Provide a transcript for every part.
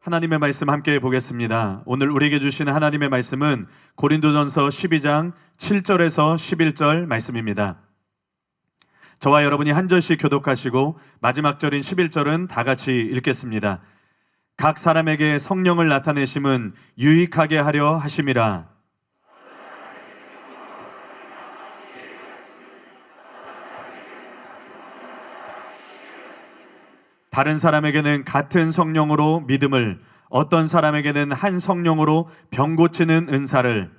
하나님의 말씀 함께 보겠습니다. 오늘 우리에게 주시는 하나님의 말씀은 고린도전서 12장 7절에서 11절 말씀입니다. 저와 여러분이 한 절씩 교독하시고 마지막 절인 11절은 다 같이 읽겠습니다. 각 사람에게 성령을 나타내심은 유익하게 하려 하심이라. 다른 사람에게는 같은 성령으로 믿음을, 어떤 사람에게는 한 성령으로 병 고치는 은사를,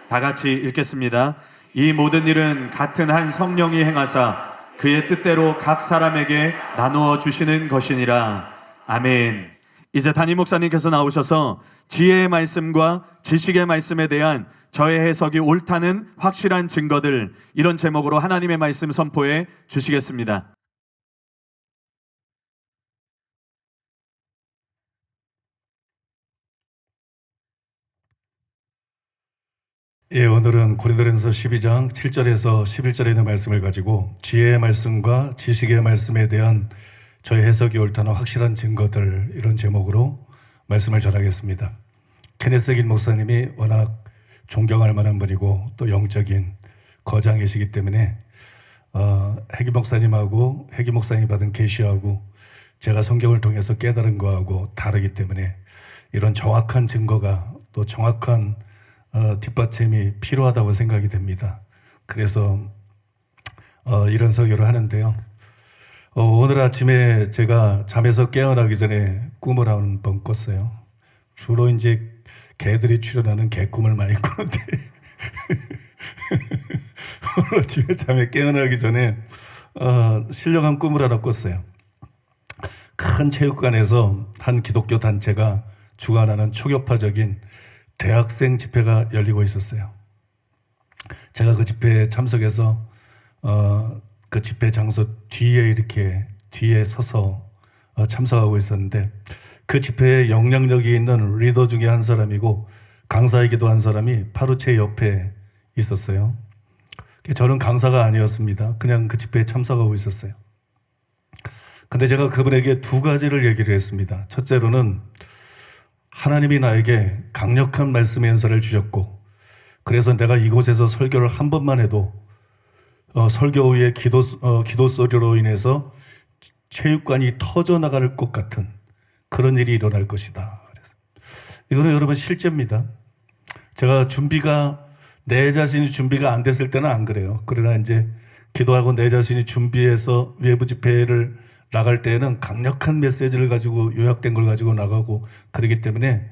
다 같이 읽겠습니다. 이 모든 일은 같은 한 성령이 행하사 그의 뜻대로 각 사람에게 나누어 주시는 것이니라. 아멘. 이제 담임 목사님께서 나오셔서 지혜의 말씀과 지식의 말씀에 대한 저의 해석이 옳다는 확실한 증거들, 이런 제목으로 하나님의 말씀 선포해 주시겠습니다. 예, 오늘은 고린도전서 12장 7절에서 11절에 있는 말씀을 가지고 지혜의 말씀과 지식의 말씀에 대한 저의 해석이 옳다는 확실한 증거들, 이런 제목으로 말씀을 전하겠습니다. 케네스 긴 목사님이 워낙 존경할 만한 분이고 또 영적인 거장이시기 때문에 해기 목사님하고 해기 목사님이 받은 계시하고 제가 성경을 통해서 깨달은 거하고 다르기 때문에 이런 정확한 증거가 또 정확한 뒷받침이 필요하다고 생각이 됩니다. 그래서 이런 설교를 하는데요. 오늘 아침에 제가 잠에서 깨어나기 전에 꿈을 한 번 꿨어요. 주로 이제 개들이 출현하는 개꿈을 많이 꾸는데 오늘 아침에 잠에 깨어나기 전에 신령한 꿈을 하나 꿨어요. 큰 체육관에서 한 기독교 단체가 주관하는 초교파적인 대학생 집회가 열리고 있었어요. 제가 그 집회에 참석해서 그 집회 장소 뒤에 서서 참석하고 있었는데, 그 집회에 영향력이 있는 리더 중에 한 사람이고 강사이기도 한 사람이 바로 제 옆에 있었어요. 저는 강사가 아니었습니다. 그냥 그 집회에 참석하고 있었어요. 근데 제가 그분에게 두 가지를 얘기를 했습니다. 첫째로는 하나님이 나에게 강력한 말씀의 연설을 주셨고, 그래서 내가 이곳에서 설교를 한 번만 해도 설교 후에 기도 소리로 인해서 체육관이 터져나갈 것 같은 그런 일이 일어날 것이다. 이거는 여러분 실제입니다. 제가 내 자신이 준비가 안 됐을 때는 안 그래요. 그러나 이제 기도하고 내 자신이 준비해서 외부 집회를 나갈 때에는 강력한 메시지를 가지고 요약된 걸 가지고 나가고 그러기 때문에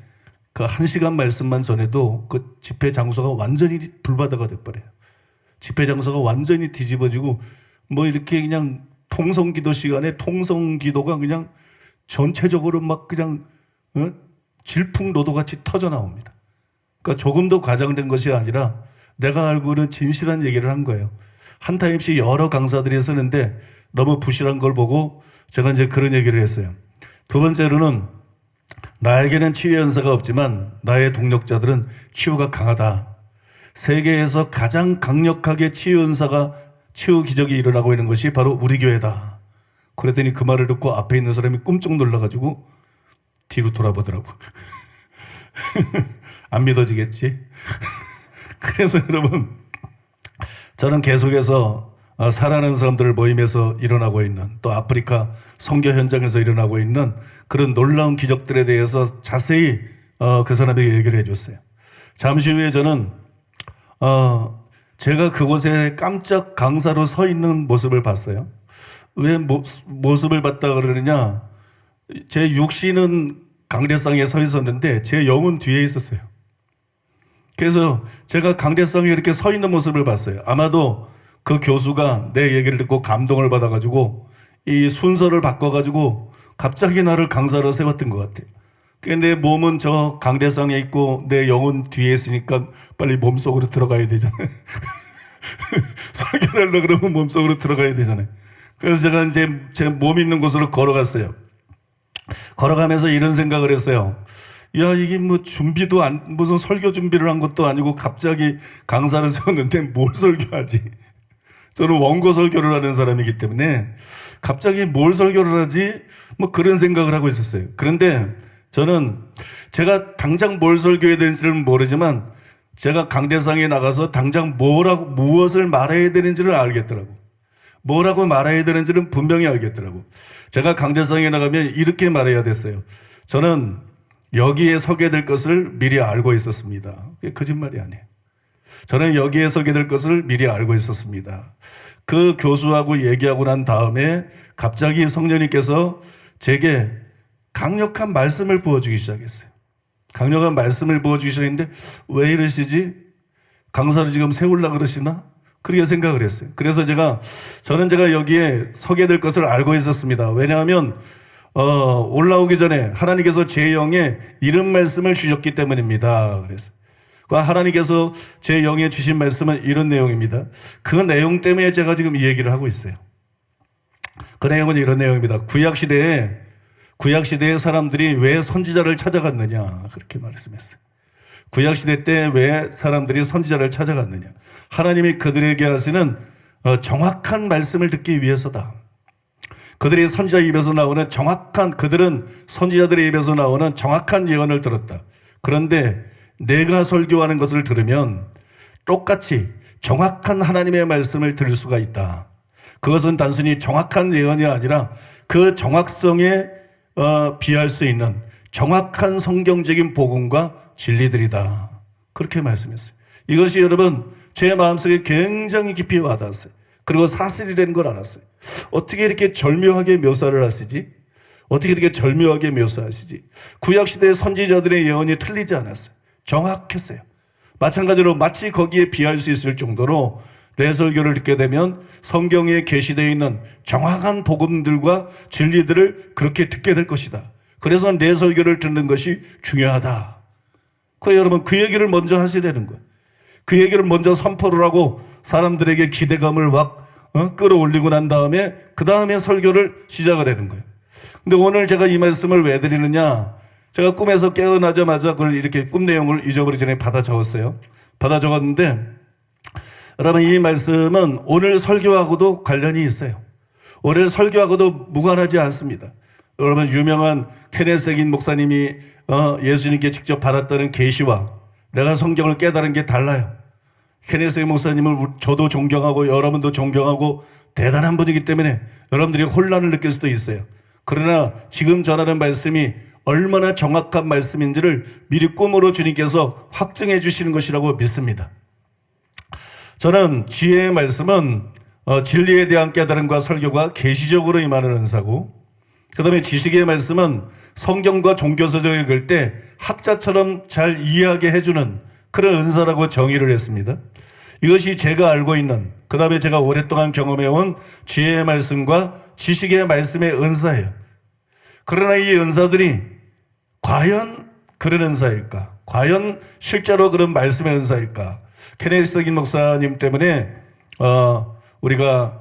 그 1시간 말씀만 전해도 그 집회 장소가 완전히 불바다가 돼버려요. 집회 장소가 완전히 뒤집어지고 뭐 이렇게 그냥 통성기도 시간에 통성기도가 그냥 전체적으로 막 그냥 질풍노도같이 터져 나옵니다. 그러니까 조금 더 과장된 것이 아니라 내가 알고는 진실한 얘기를 한 거예요. 한 타임씩 여러 강사들이 쓰는데 너무 부실한 걸 보고 제가 이제 그런 얘기를 했어요. 두 번째로는 나에게는 치유의 연사가 없지만 나의 동력자들은 치유가 강하다. 세계에서 가장 강력하게 치유 기적이 일어나고 있는 것이 바로 우리 교회다. 그랬더니 그 말을 듣고 앞에 있는 사람이 끔찍 놀라가지고 뒤로 돌아보더라고. 안 믿어지겠지? 그래서 여러분, 저는 계속해서 살아가는 사람들을 모임에서 일어나고 있는, 또 아프리카 선교 현장에서 일어나고 있는 그런 놀라운 기적들에 대해서 자세히 그 사람에게 얘기를 해줬어요. 잠시 후에 저는 제가 그곳에 깜짝 강사로 서 있는 모습을 봤어요. 왜 모습을 봤다 그러느냐, 제 육신은 강대상에 서 있었는데 제 영은 뒤에 있었어요. 그래서 제가 강대상에 이렇게 서 있는 모습을 봤어요. 아마도 그 교수가 내 얘기를 듣고 감동을 받아가지고 이 순서를 바꿔가지고 갑자기 나를 강사로 세웠던 것 같아요. 내 몸은 저 강대상에 있고 내 영은 뒤에 있으니까 빨리 몸속으로 들어가야 되잖아요. 설교를 하려고 그러면 몸속으로 들어가야 되잖아요. 그래서 제가 이제 제 몸 있는 곳으로 걸어갔어요. 걸어가면서 이런 생각을 했어요. 야, 이게 뭐 준비도 무슨 설교 준비를 한 것도 아니고 갑자기 강사를 세웠는데 뭘 설교하지? 저는 원고 설교를 하는 사람이기 때문에 갑자기 뭘 설교를 하지? 뭐 그런 생각을 하고 있었어요. 그런데 저는 제가 당장 뭘 설교해야 되는지는 모르지만 제가 강대상에 나가서 당장 무엇을 말해야 되는지를 알겠더라고. 뭐라고 말해야 되는지는 분명히 알겠더라고. 제가 강대상에 나가면 이렇게 말해야 됐어요. 저는 여기에 서게 될 것을 미리 알고 있었습니다. 그게 거짓말이 아니에요. 저는 여기에 서게 될 것을 미리 알고 있었습니다. 그 교수하고 얘기하고 난 다음에 갑자기 성령님께서 제게 강력한 말씀을 부어주기 시작했어요. 강력한 말씀을 부어주기 시작했는데 왜 이러시지? 강사를 지금 세우려고 그러시나? 그렇게 생각을 했어요. 그래서 저는 여기에 서게 될 것을 알고 있었습니다. 왜냐하면 올라오기 전에 하나님께서 제 영에 이런 말씀을 주셨기 때문입니다. 그래서 하나님께서 제 영에 주신 말씀은 이런 내용입니다. 그 내용 때문에 제가 지금 이 얘기를 하고 있어요. 그 내용은 이런 내용입니다. 구약시대에 사람들이 왜 선지자를 찾아갔느냐 그렇게 말씀했어요. 구약시대 때 왜 사람들이 선지자를 찾아갔느냐. 하나님이 그들에게 하시는 정확한 말씀을 듣기 위해서다. 그들이 선지자 입에서 나오는 그들은 선지자들의 입에서 나오는 정확한 예언을 들었다. 그런데 내가 설교하는 것을 들으면 똑같이 정확한 하나님의 말씀을 들을 수가 있다. 그것은 단순히 정확한 예언이 아니라 그 정확성에 비할 수 있는 정확한 성경적인 복음과 진리들이다. 그렇게 말씀했어요. 이것이 여러분 제 마음속에 굉장히 깊이 와닿았어요. 그리고 사실이 되는 걸 알았어요. 어떻게 이렇게 절묘하게 묘사를 하시지? 어떻게 이렇게 절묘하게 묘사하시지? 구약시대의 선지자들의 예언이 틀리지 않았어요. 정확했어요. 마찬가지로 마치 거기에 비할 수 있을 정도로 내 설교를 듣게 되면 성경에 계시되어 있는 정확한 복음들과 진리들을 그렇게 듣게 될 것이다. 그래서 내 설교를 듣는 것이 중요하다. 그래서 여러분 그 얘기를 먼저 하시려는 거예요. 그 얘기를 먼저 선포를 하고 사람들에게 기대감을 막 끌어올리고 난 다음에 그 다음에 설교를 시작을 하는 거예요. 근데 오늘 제가 이 말씀을 왜 드리느냐? 제가 꿈에서 깨어나자마자 그걸 이렇게 꿈 내용을 잊어버리기 전에 받아 적었어요. 받아 적었는데 여러분 이 말씀은 오늘 설교하고도 관련이 있어요. 오늘 설교하고도 무관하지 않습니다. 여러분 유명한 케네스 해긴 목사님이 예수님께 직접 받았다는 계시와 내가 성경을 깨달은 게 달라요. 케네스 해긴 목사님을 저도 존경하고 여러분도 존경하고 대단한 분이기 때문에 여러분들이 혼란을 느낄 수도 있어요. 그러나 지금 전하는 말씀이 얼마나 정확한 말씀인지를 미리 꿈으로 주님께서 확증해 주시는 것이라고 믿습니다. 저는 지혜의 말씀은 진리에 대한 깨달음과 설교가 계시적으로 임하는 은사고, 그 다음에 지식의 말씀은 성경과 종교서적을 읽을 때 학자처럼 잘 이해하게 해주는 그런 은사라고 정의를 했습니다. 이것이 제가 알고 있는, 그 다음에 제가 오랫동안 경험해온 지혜의 말씀과 지식의 말씀의 은사예요. 그러나 이 은사들이 과연 그런 은사일까? 과연 실제로 그런 말씀의 은사일까? 케네스 해긴 목사님 때문에 우리가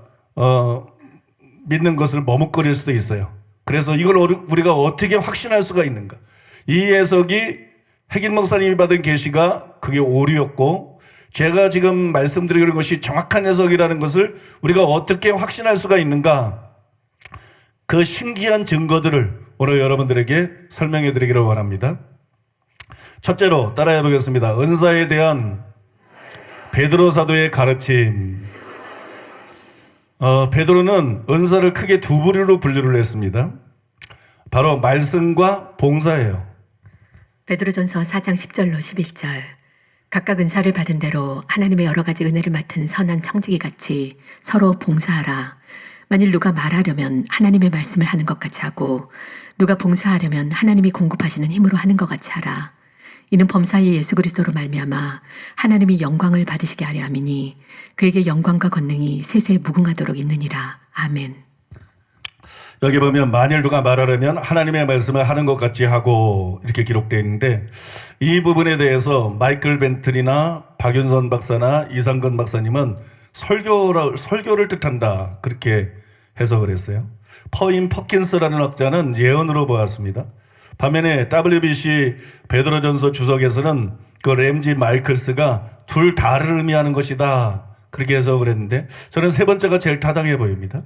믿는 것을 머뭇거릴 수도 있어요. 그래서 이걸 우리가 어떻게 확신할 수가 있는가? 이 해석이 해긴 목사님이 받은 계시가 그게 오류였고, 제가 지금 말씀드리는 것이 정확한 해석이라는 것을 우리가 어떻게 확신할 수가 있는가? 그 신기한 증거들을 오늘 여러분들에게 설명해 드리기를 원합니다. 첫째로 따라해 보겠습니다. 은사에 대한 베드로 사도의 가르침. 베드로는 은사를 크게 두 부류로 분류를 했습니다. 바로 말씀과 봉사예요. 베드로전서 4장 10절로 11절. 각각 은사를 받은 대로 하나님의 여러 가지 은혜를 맡은 선한 청지기 같이 서로 봉사하라. 만일 누가 말하려면 하나님의 말씀을 하는 것 같이 하고, 누가 봉사하려면 하나님이 공급하시는 힘으로 하는 것 같이 하라. 이는 범사의 예수 그리스도로 말미암아 하나님이 영광을 받으시게 하려 함이니 그에게 영광과 권능이 세세 무궁하도록 있느니라. 아멘. 여기 보면 만일 누가 말하려면 하나님의 말씀을 하는 것 같이 하고 이렇게 기록되어 있는데, 이 부분에 대해서 마이클 벤틀이나 박윤선 박사나 이상근 박사님은 설교를 뜻한다 그렇게 해석을 했어요. 퍼인 퍼킨스라는 학자는 예언으로 보았습니다. 반면에 WBC 베드로전서 주석에서는 그 램지 마이클스가 둘 다를 의미하는 것이다. 그렇게 해석을 했는데 저는 세 번째가 제일 타당해 보입니다.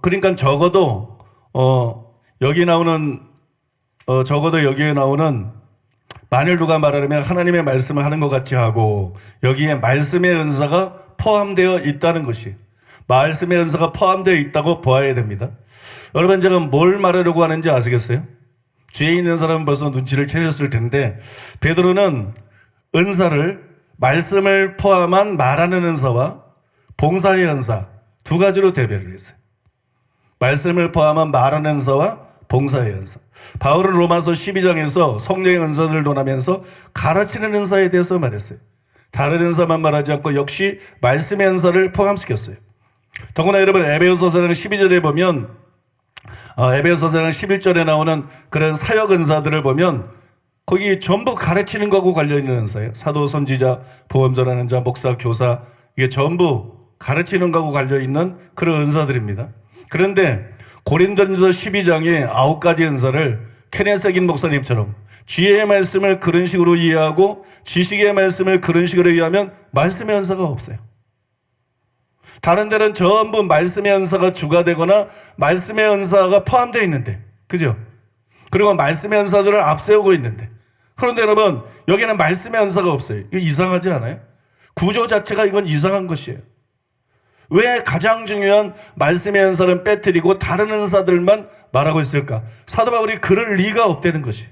그러니까 적어도 여기 나오는 적어도 여기에 나오는 만일 누가 말하려면 하나님의 말씀을 하는 것 같이 하고 여기에 말씀의 은사가 포함되어 있다는 것이 말씀의 은사가 포함되어 있다고 보아야 됩니다. 여러분 제가 뭘 말하려고 하는지 아시겠어요? 뒤에 있는 사람은 벌써 눈치를 채셨을 텐데 베드로는 은사를 말씀을 포함한 말하는 은사와 봉사의 은사 두 가지로 대별을 했어요. 말씀을 포함한 말하는 은사와 봉사의 은사. 바울은 로마서 12장에서 성령의 은사들을 논하면서 가르치는 은사에 대해서 말했어요. 다른 은사만 말하지 않고 역시 말씀의 은사를 포함시켰어요. 더구나 여러분 에베소서 4장 12절에 보면 에베소서 4장 11절에 나오는 그런 사역 은사들을 보면 거기 전부 가르치는 거하고 관련있는 은사예요. 사도, 선지자, 보험전하는 자, 목사, 교사 이게 전부 가르치는 거하고 관련있는 그런 은사들입니다. 그런데 고린도전서 12장에 9가지 은사를 케네세긴 목사님처럼 지혜의 말씀을 그런 식으로 이해하고 지식의 말씀을 그런 식으로 이해하면 말씀의 은사가 없어요. 다른 데는 전부 말씀의 은사가 주가 되거나 말씀의 은사가 포함되어 있는데 그죠? 그리고 말씀의 은사들을 앞세우고 있는데 그런데 여러분 여기는 말씀의 은사가 없어요. 이거 이상하지 않아요? 구조 자체가 이건 이상한 것이에요. 왜 가장 중요한 말씀의 은사는 빼뜨리고 다른 은사들만 말하고 있을까? 사도 바울이 그럴 리가 없다는 것이.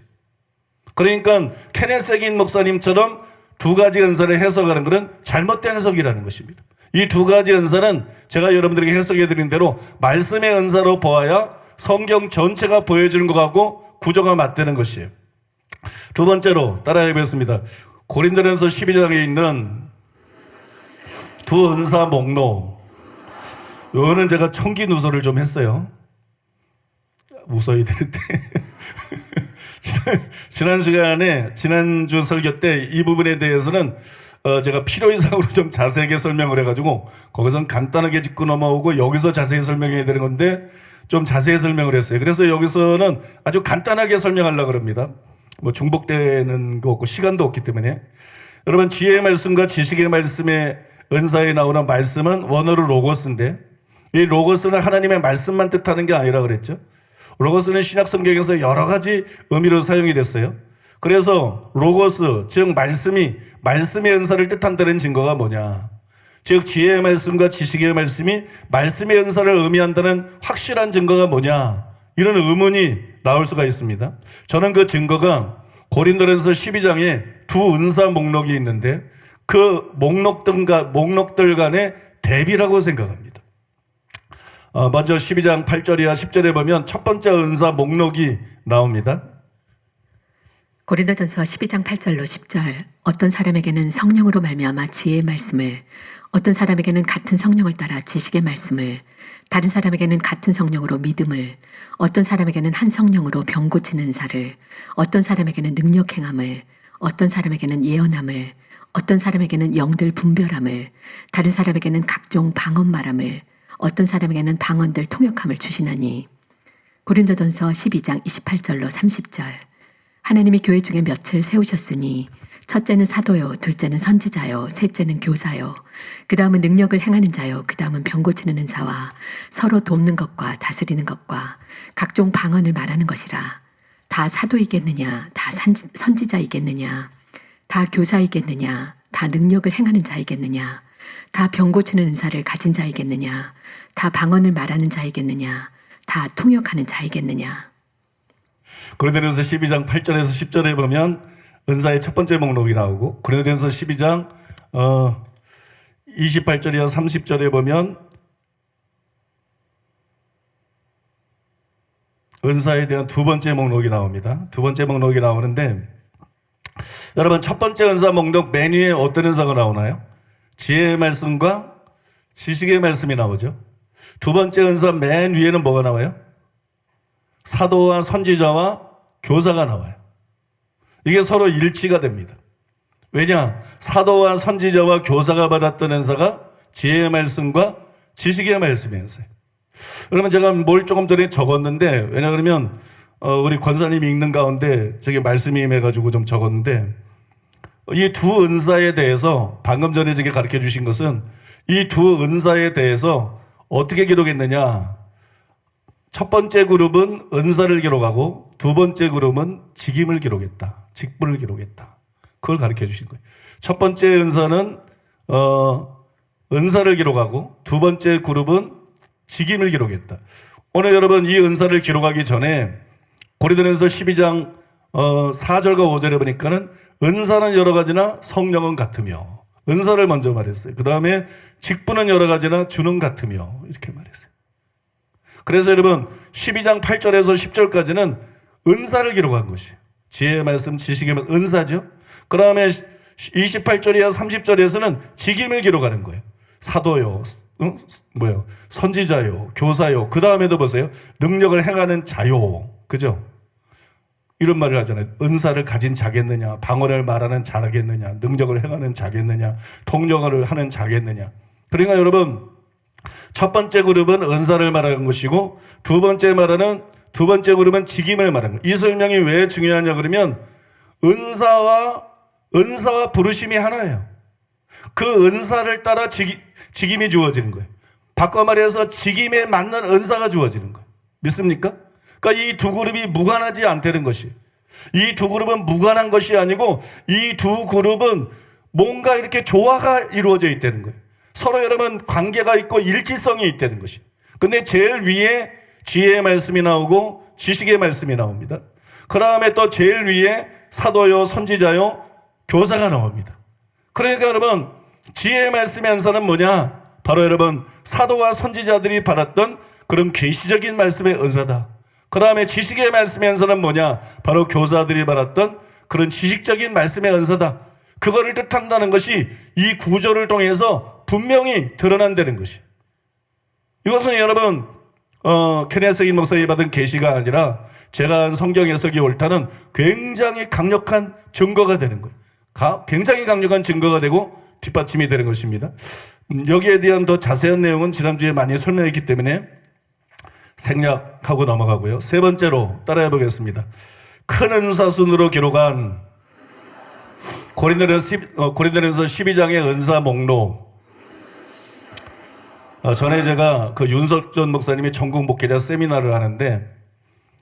그러니까 케네세긴 목사님처럼 두 가지 은사를 해석하는 것은 잘못된 해석이라는 것입니다. 이 두 가지 은사는 제가 여러분들에게 해석해 드린 대로 말씀의 은사로 보아야 성경 전체가 보여지는 것하고 구조가 맞다는 것이에요. 두 번째로 따라해 보겠습니다. 고린도전서 12장에 있는 두 은사 목록. 요거는 제가 청기 누설을 좀 했어요. 웃어야 되는데. 지난 시간에, 지난주 설교 때 이 부분에 대해서는 제가 필요 이상으로 좀 자세하게 설명을 해가지고 거기서는 간단하게 짚고 넘어오고 여기서 자세히 설명해야 되는 건데 좀 자세히 설명을 했어요. 그래서 여기서는 아주 간단하게 설명하려고 합니다. 뭐 중복되는 거 없고 시간도 없기 때문에. 여러분 지혜의 말씀과 지식의 말씀의 은사에 나오는 말씀은 원어로 로고스인데 이 로고스는 하나님의 말씀만 뜻하는 게 아니라 그랬죠. 로고스는 신약 성경에서 여러 가지 의미로 사용이 됐어요. 그래서 로고스, 즉 말씀의 은사를 뜻한다는 증거가 뭐냐. 즉 지혜의 말씀과 지식의 말씀이 말씀의 은사를 의미한다는 확실한 증거가 뭐냐. 이런 의문이 나올 수가 있습니다. 저는 그 증거가 고린도전서 12장에 두 은사 목록이 있는데 그 목록들 간의 대비라고 생각합니다. 먼저 12장 8절이나 10절에 보면 첫 번째 은사 목록이 나옵니다. 고린도전서 12장 8절로 10절 어떤 사람에게는 성령으로 말미암아 지혜의 말씀을 어떤 사람에게는 같은 성령을 따라 지식의 말씀을 다른 사람에게는 같은 성령으로 믿음을 어떤 사람에게는 한 성령으로 병 고치는 은사를 어떤 사람에게는 능력 행함을 어떤 사람에게는 예언함을 어떤 사람에게는 영들 분별함을 다른 사람에게는 각종 방언 말함을 어떤 사람에게는 방언들 통역함을 주시나니. 고린도전서 12장 28절로 30절 하나님이 교회 중에 몇을 세우셨으니 첫째는 사도요, 둘째는 선지자요, 셋째는 교사요, 그 다음은 능력을 행하는 자요, 그 다음은 병 고치는 은사와 서로 돕는 것과 다스리는 것과 각종 방언을 말하는 것이라. 다 사도이겠느냐, 다 선지자이겠느냐, 다 교사이겠느냐, 다 능력을 행하는 자이겠느냐, 다 병 고치는 은사를 가진 자이겠느냐, 다 방언을 말하는 자이겠느냐, 다 통역하는 자이겠느냐. 고린도전서 12장 8절에서 10절에 보면 은사의 첫 번째 목록이 나오고 고린도전서 12장 28절이나 30절에 보면 은사에 대한 두 번째 목록이 나옵니다. 두 번째 목록이 나오는데 여러분 첫 번째 은사 목록 맨 위에 어떤 은사가 나오나요? 지혜의 말씀과 지식의 말씀이 나오죠. 두 번째 은사 맨 위에는 뭐가 나와요? 사도와 선지자와 교사가 나와요. 이게 서로 일치가 됩니다. 왜냐? 사도와 선지자와 교사가 받았던 은사가 지혜의 말씀과 지식의 말씀의 은사예요. 그러면 제가 뭘 조금 전에 적었는데 왜냐 그러면 우리 권사님이 읽는 가운데 저기 말씀이 임해가지고 좀 적었는데, 이 두 은사에 대해서 방금 전에 저게 가르쳐 주신 것은 이 두 은사에 대해서 어떻게 기록했느냐. 첫 번째 그룹은 은사를 기록하고 두 번째 그룹은 직임을 기록했다. 직분을 기록했다. 그걸 가르쳐 주신 거예요. 첫 번째 은사는 은사를 기록하고 두 번째 그룹은 직임을 기록했다. 오늘 여러분 이 은사를 기록하기 전에 고린도전서 12장 4절과 5절에 보니까는 은사는 여러 가지나 성령은 같으며, 은사를 먼저 말했어요. 그 다음에 직분은 여러 가지나 주는 같으며, 이렇게 말했어요. 그래서 여러분 12장 8절에서 10절까지는 은사를 기록한 것이에요. 지혜의 말씀, 지식의 말씀, 은사죠. 그 다음에 28절이야 30절에서는 직임을 기록하는 거예요. 사도요, 선지자요, 교사요. 그 다음에도 보세요. 능력을 행하는 자요. 그죠? 이런 말을 하잖아요. 은사를 가진 자겠느냐, 방언을 말하는 자겠느냐, 능력을 행하는 자겠느냐, 통역을 하는 자겠느냐. 그러니까 여러분, 첫 번째 그룹은 은사를 말하는 것이고 두 번째 그룹은 직임을 말하는 거예요. 이 설명이 왜 중요하냐 그러면 은사와 부르심이 하나예요. 그 은사를 따라 직임이 주어지는 거예요. 바꿔 말해서 직임에 맞는 은사가 주어지는 거예요. 믿습니까? 그러니까 이 두 그룹이 무관하지 않다는 것이, 이 두 그룹은 무관한 것이 아니고 이 두 그룹은 뭔가 이렇게 조화가 이루어져 있다는 거예요. 서로 여러분 관계가 있고 일치성이 있다는 것이. 근데 제일 위에 지혜의 말씀이 나오고 지식의 말씀이 나옵니다. 그 다음에 또 제일 위에 사도요, 선지자요, 교사가 나옵니다. 그러니까 여러분 지혜의 말씀의 은사는 뭐냐? 바로 여러분 사도와 선지자들이 받았던 그런 계시적인 말씀의 은사다. 그 다음에 지식의 말씀의 은사는 뭐냐? 바로 교사들이 받았던 그런 지식적인 말씀의 은사다. 그거를 뜻한다는 것이 이 구조를 통해서 분명히 드러난다는 것이. 이것은 여러분 케네스 목사님이 받은 계시가 아니라 제가 한 성경 해석이 옳다는 굉장히 강력한 증거가 되는 거예요. 굉장히 강력한 증거가 되고 뒷받침이 되는 것입니다. 여기에 대한 더 자세한 내용은 지난주에 많이 설명했기 때문에 생략하고 넘어가고요. 세 번째로 따라해 보겠습니다. 큰 은사순으로 기록한 고린도전서 12장의 은사 목록. 전에 제가 그 윤석전 목사님이 전국 목회자 세미나를 하는데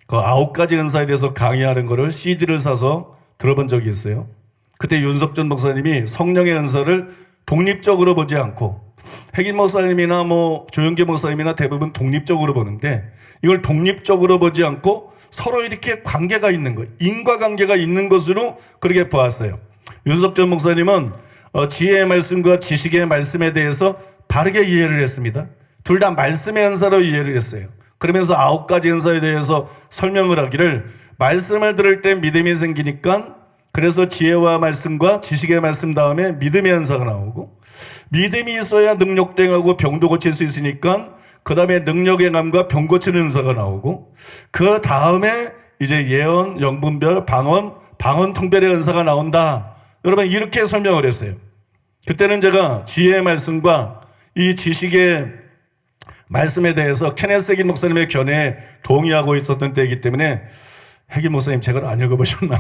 그 9가지 은사에 대해서 강의하는 거를 CD를 사서 들어본 적이 있어요. 그때 윤석전 목사님이 성령의 은사를 독립적으로 보지 않고, 핵인 목사님이나 조영계 목사님이나 대부분 독립적으로 보는데 이걸 독립적으로 보지 않고 서로 이렇게 관계가 있는 것, 인과관계가 있는 것으로 그렇게 보았어요. 윤석전 목사님은 지혜의 말씀과 지식의 말씀에 대해서 바르게 이해를 했습니다. 둘 다 말씀의 은사로 이해를 했어요. 그러면서 9가지 은사에 대해서 설명을 하기를, 말씀을 들을 때 믿음이 생기니까 그래서 지혜와 말씀과 지식의 말씀 다음에 믿음의 은사가 나오고, 믿음이 있어야 능력도 행하고 병도 고칠 수 있으니까 그 다음에 능력의 행함과 병 고치는 은사가 나오고, 그 다음에 이제 예언, 영분별, 방언 통별의 은사가 나온다. 여러분 이렇게 설명을 했어요. 그때는 제가 지혜의 말씀과 이 지식의 말씀에 대해서 케네스 핵인 목사님의 견해에 동의하고 있었던 때이기 때문에, 핵인 목사님 책을 안 읽어보셨나?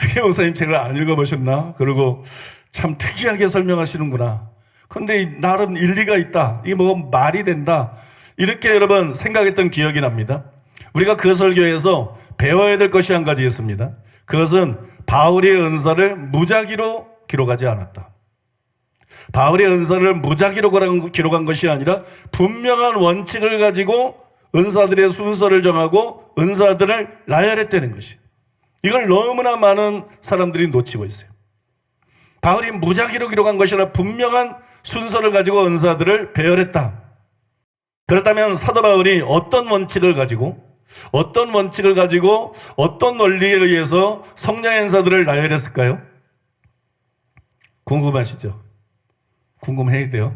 핵인 목사님 책을 안 읽어보셨나? 그리고 참 특이하게 설명하시는구나. 그런데 나름 일리가 있다. 이게 뭐 말이 된다. 이렇게 여러분 생각했던 기억이 납니다. 우리가 그 설교에서 배워야 될 것이 한 가지 있습니다. 그것은 바울의 은사를 무작위로 기록하지 않았다. 바울의 은사를 무작위로 기록한 것이 아니라 분명한 원칙을 가지고 은사들의 순서를 정하고 은사들을 나열했다는 것이. 이걸 너무나 많은 사람들이 놓치고 있어요. 바울이 무작위로 기록한 것이 아니라 분명한 순서를 가지고 은사들을 배열했다. 그렇다면 사도 바울이 어떤 원칙을 가지고 어떤 원리에 의해서 성령의 은사들을 나열했을까요? 궁금하시죠? 궁금해야 돼요.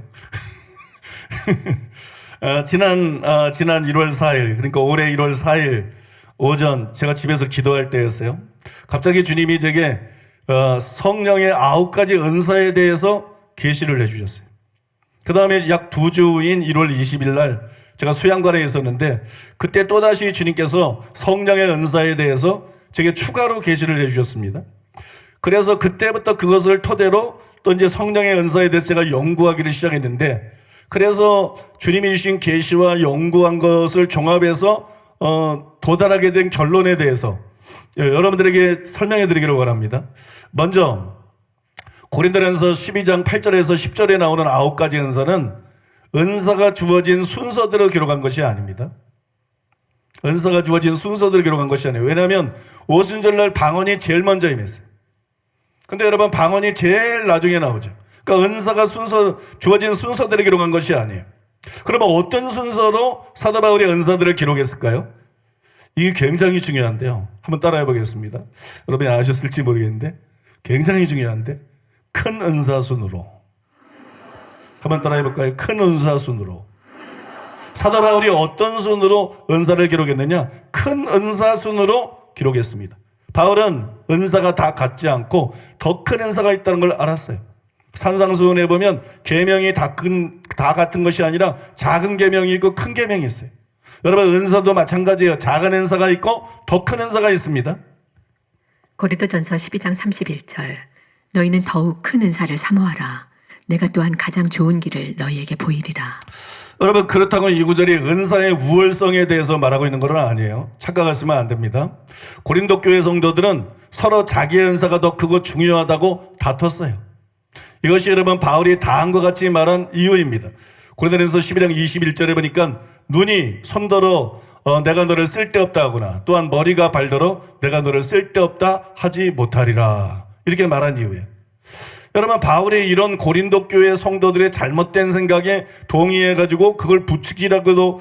지난 1월 4일, 그러니까 올해 1월 4일 오전 제가 집에서 기도할 때였어요. 갑자기 주님이 제게 성령의 9가지 은사에 대해서 계시를 해주셨어요. 그 다음에 약 2주 후인 1월 20일 날 제가 수양관에 있었는데 그때 또다시 주님께서 성령의 은사에 대해서 제게 추가로 계시를 해주셨습니다. 그래서 그때부터 그것을 토대로 또 이제 성령의 은사에 대해서 제가 연구하기를 시작했는데, 그래서 주님이 주신 계시와 연구한 것을 종합해서 도달하게 된 결론에 대해서 여러분들에게 설명해 드리기를 원합니다. 먼저 고린도전서 12장 8절에서 10절에 나오는 9가지 은사는 은사가 주어진 순서대로 기록한 것이 아닙니다. 은사가 주어진 순서대로 기록한 것이 아니에요. 왜냐하면 오순절날 방언이 제일 먼저 임했어요. 근데 여러분, 방언이 제일 나중에 나오죠. 그러니까 은사가 주어진 순서대로 기록한 것이 아니에요. 그러면 어떤 순서로 사도 바울이 은사들을 기록했을까요? 이게 굉장히 중요한데요. 한번 따라해 보겠습니다. 여러분이 아셨을지 모르겠는데 굉장히 중요한데, 큰 은사 순으로. 한번 따라해 볼까요? 큰 은사 순으로. 사도 바울이 어떤 순으로 은사를 기록했느냐? 큰 은사 순으로 기록했습니다. 바울은 은사가 다 같지 않고 더 큰 은사가 있다는 걸 알았어요. 산상수훈에 보면 계명이 다 같은 것이 아니라 작은 계명이 있고 큰 계명이 있어요. 여러분, 은사도 마찬가지예요. 작은 은사가 있고 더 큰 은사가 있습니다. 고린도전서 12장 31절. 너희는 더욱 큰 은사를 사모하라. 내가 또한 가장 좋은 길을 너희에게 보이리라. 여러분, 그렇다고 이 구절이 은사의 우월성에 대해서 말하고 있는 건 아니에요. 착각하시면 안 됩니다. 고린도 교회 성도들은 서로 자기의 은사가 더 크고 중요하다고 다퉜어요. 이것이 여러분 바울이 다한 것 같이 말한 이유입니다. 고린도전서 12장 21절에 보니까 눈이 손더러 내가 너를 쓸데없다 하구나, 또한 머리가 발더러 내가 너를 쓸데없다 하지 못하리라, 이렇게 말한 이유예요. 여러분, 바울이 이런 고린도 교회 성도들의 잘못된 생각에 동의해가지고 그걸 부추기기라도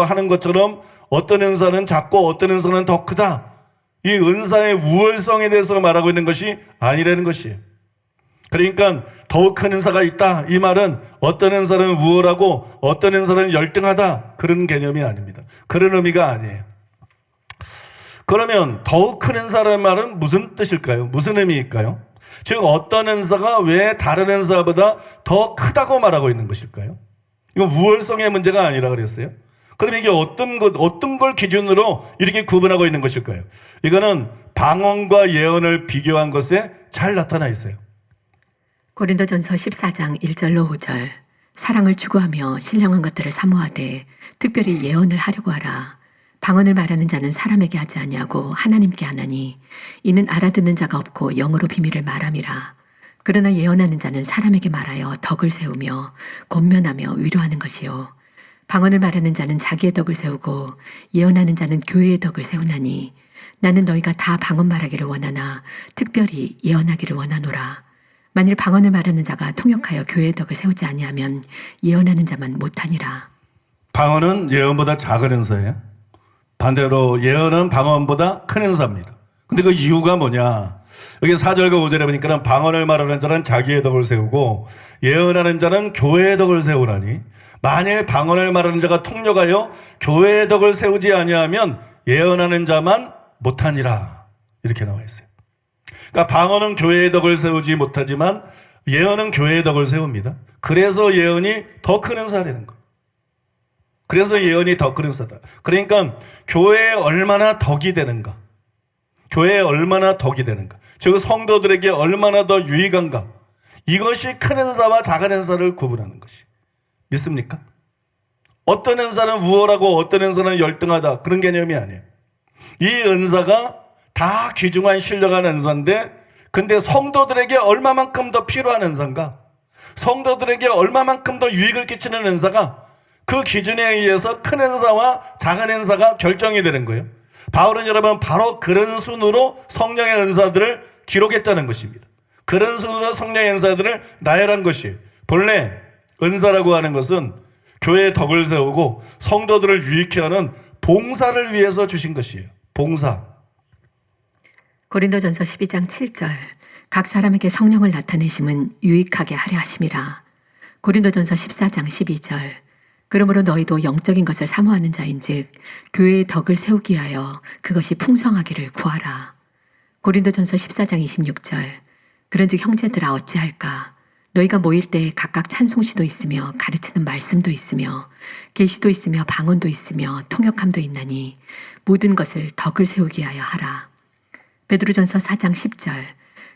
하는 것처럼 어떤 은사는 작고 어떤 은사는 더 크다, 이 은사의 우월성에 대해서 말하고 있는 것이 아니라는 것이에요. 그러니까 더욱 큰 은사가 있다, 이 말은 어떤 은사는 우월하고 어떤 은사는 열등하다, 그런 개념이 아닙니다. 그런 의미가 아니에요. 그러면 더욱 큰 은사라는 말은 무슨 뜻일까요? 무슨 의미일까요? 즉 어떤 은사가 왜 다른 은사보다 더 크다고 말하고 있는 것일까요? 이건 우월성의 문제가 아니라 그랬어요. 그럼 이게 어떤 걸 기준으로 이렇게 구분하고 있는 것일까요? 이거는 방언과 예언을 비교한 것에 잘 나타나 있어요. 고린도전서 14장 1절로 5절. 사랑을 추구하며 신령한 것들을 사모하되 특별히 예언을 하려고 하라. 방언을 말하는 자는 사람에게 하지 아니하고 하나님께 하나니 이는 알아듣는 자가 없고 영으로 비밀을 말함이라. 그러나 예언하는 자는 사람에게 말하여 덕을 세우며 권면하며 위로하는 것이요. 방언을 말하는 자는 자기의 덕을 세우고 예언하는 자는 교회의 덕을 세우나니 나는 너희가 다 방언 말하기를 원하나 특별히 예언하기를 원하노라. 만일 방언을 말하는 자가 통역하여 교회의 덕을 세우지 아니하면 예언하는 자만 못하니라. 방언은 예언보다 작은 은사예요. 반대로 예언은 방언보다 큰 은사입니다. 근데 그 이유가 뭐냐? 여기 4절과 5절에 보니까 방언을 말하는 자는 자기의 덕을 세우고 예언하는 자는 교회의 덕을 세우나니 만일 방언을 말하는 자가 통역하여 교회의 덕을 세우지 아니하면 예언하는 자만 못하니라, 이렇게 나와 있어요. 그러니까 방언은 교회의 덕을 세우지 못하지만 예언은 교회의 덕을 세웁니다. 그래서 예언이 더 큰 은사라는 거예요. 그래서 예언이 더 큰 은사다. 그러니까 교회에 얼마나 덕이 되는가, 교회에 얼마나 덕이 되는가, 즉 성도들에게 얼마나 더 유익한가, 이것이 큰 은사와 작은 은사를 구분하는 것이. 믿습니까? 어떤 은사는 우월하고 어떤 은사는 열등하다, 그런 개념이 아니에요. 이 은사가 다 귀중한 신령한 은사인데, 근데 성도들에게 얼마만큼 더 필요한 은사인가, 성도들에게 얼마만큼 더 유익을 끼치는 은사가, 그 기준에 의해서 큰 은사와 작은 은사가 결정이 되는 거예요. 바울은 여러분 바로 그런 순으로 성령의 은사들을 기록했다는 것입니다. 그런 순으로 성령의 은사들을 나열한 것이에요. 본래 은사라고 하는 것은 교회의 덕을 세우고 성도들을 유익케 하는 봉사를 위해서 주신 것이에요. 봉사. 고린도전서 12장 7절. 각 사람에게 성령을 나타내심은 유익하게 하려 하심이라. 고린도전서 14장 12절. 그러므로 너희도 영적인 것을 사모하는 자인즉 교회의 덕을 세우기 위하여 그것이 풍성하기를 구하라. 고린도전서 14장 26절. 그런즉 형제들아 어찌할까? 너희가 모일 때 각각 찬송시도 있으며 가르치는 말씀도 있으며 계시도 있으며 방언도 있으며 통역함도 있나니 모든 것을 덕을 세우기 위하여 하라. 베드로전서 4장 10절.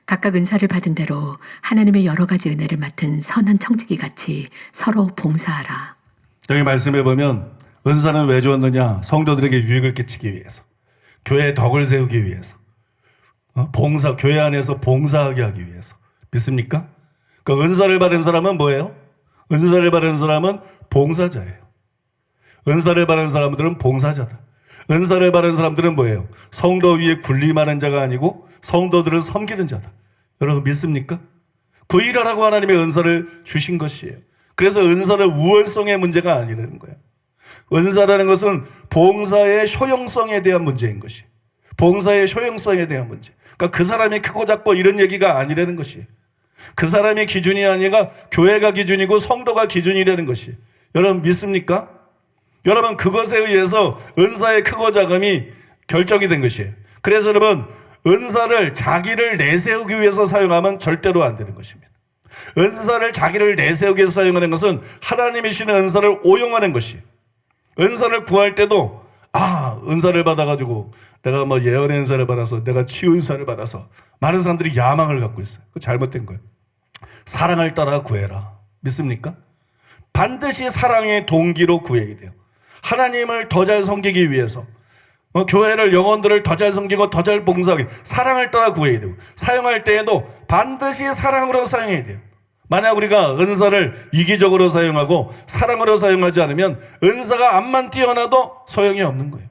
각각 은사를 받은 대로 하나님의 여러 가지 은혜를 맡은 선한 청지기 같이 서로 봉사하라. 여기 말씀해 보면 은사는 왜 주었느냐? 성도들에게 유익을 끼치기 위해서, 교회의 덕을 세우기 위해서, 봉사, 교회 안에서 봉사하게 하기 위해서. 믿습니까? 그 은사를 받은 사람은 뭐예요? 은사를 받은 사람은 봉사자예요. 은사를 받은 사람들은 봉사자다. 은사를 받은 사람들은 뭐예요? 성도 위에 군림하는 자가 아니고 성도들을 섬기는 자다. 여러분 믿습니까? 그 일하라고 하나님의 은사를 주신 것이에요. 그래서 은사는 우월성의 문제가 아니라는 거예요. 은사라는 것은 봉사의 효용성에 대한 문제인 것이에요. 봉사의 효용성에 대한 문제. 그러니까 그 사람이 크고 작고 이런 얘기가 아니라는 것이에요. 그 사람의 기준이 아니라 교회가 기준이고 성도가 기준이라는 것이에요. 여러분 믿습니까? 여러분 그것에 의해서 은사의 크고 작음이 결정이 된 것이에요. 그래서 여러분 은사를 자기를 내세우기 위해서 사용하면 절대로 안 되는 것입니다. 은사를 자기를 내세우기 위해서 사용하는 것은 하나님이 주시는 은사를 오용하는 것이에요. 은사를 구할 때도 은사를 받아가지고 내가 뭐 예언의 은사를 받아서 내가 치유 은사를 받아서 많은 사람들이 야망을 갖고 있어요. 그거 잘못된 거예요. 사랑을 따라 구해라. 믿습니까? 반드시 사랑의 동기로 구해야 돼요. 하나님을 더 잘 섬기기 위해서 교회를 영혼들을 더 잘 섬기고 더 잘 봉사하기 사랑을 따라 구해야 되고 사용할 때에도 반드시 사랑으로 사용해야 돼요. 만약 우리가 은사를 이기적으로 사용하고 사랑으로 사용하지 않으면 은사가 암만 뛰어나도 소용이 없는 거예요.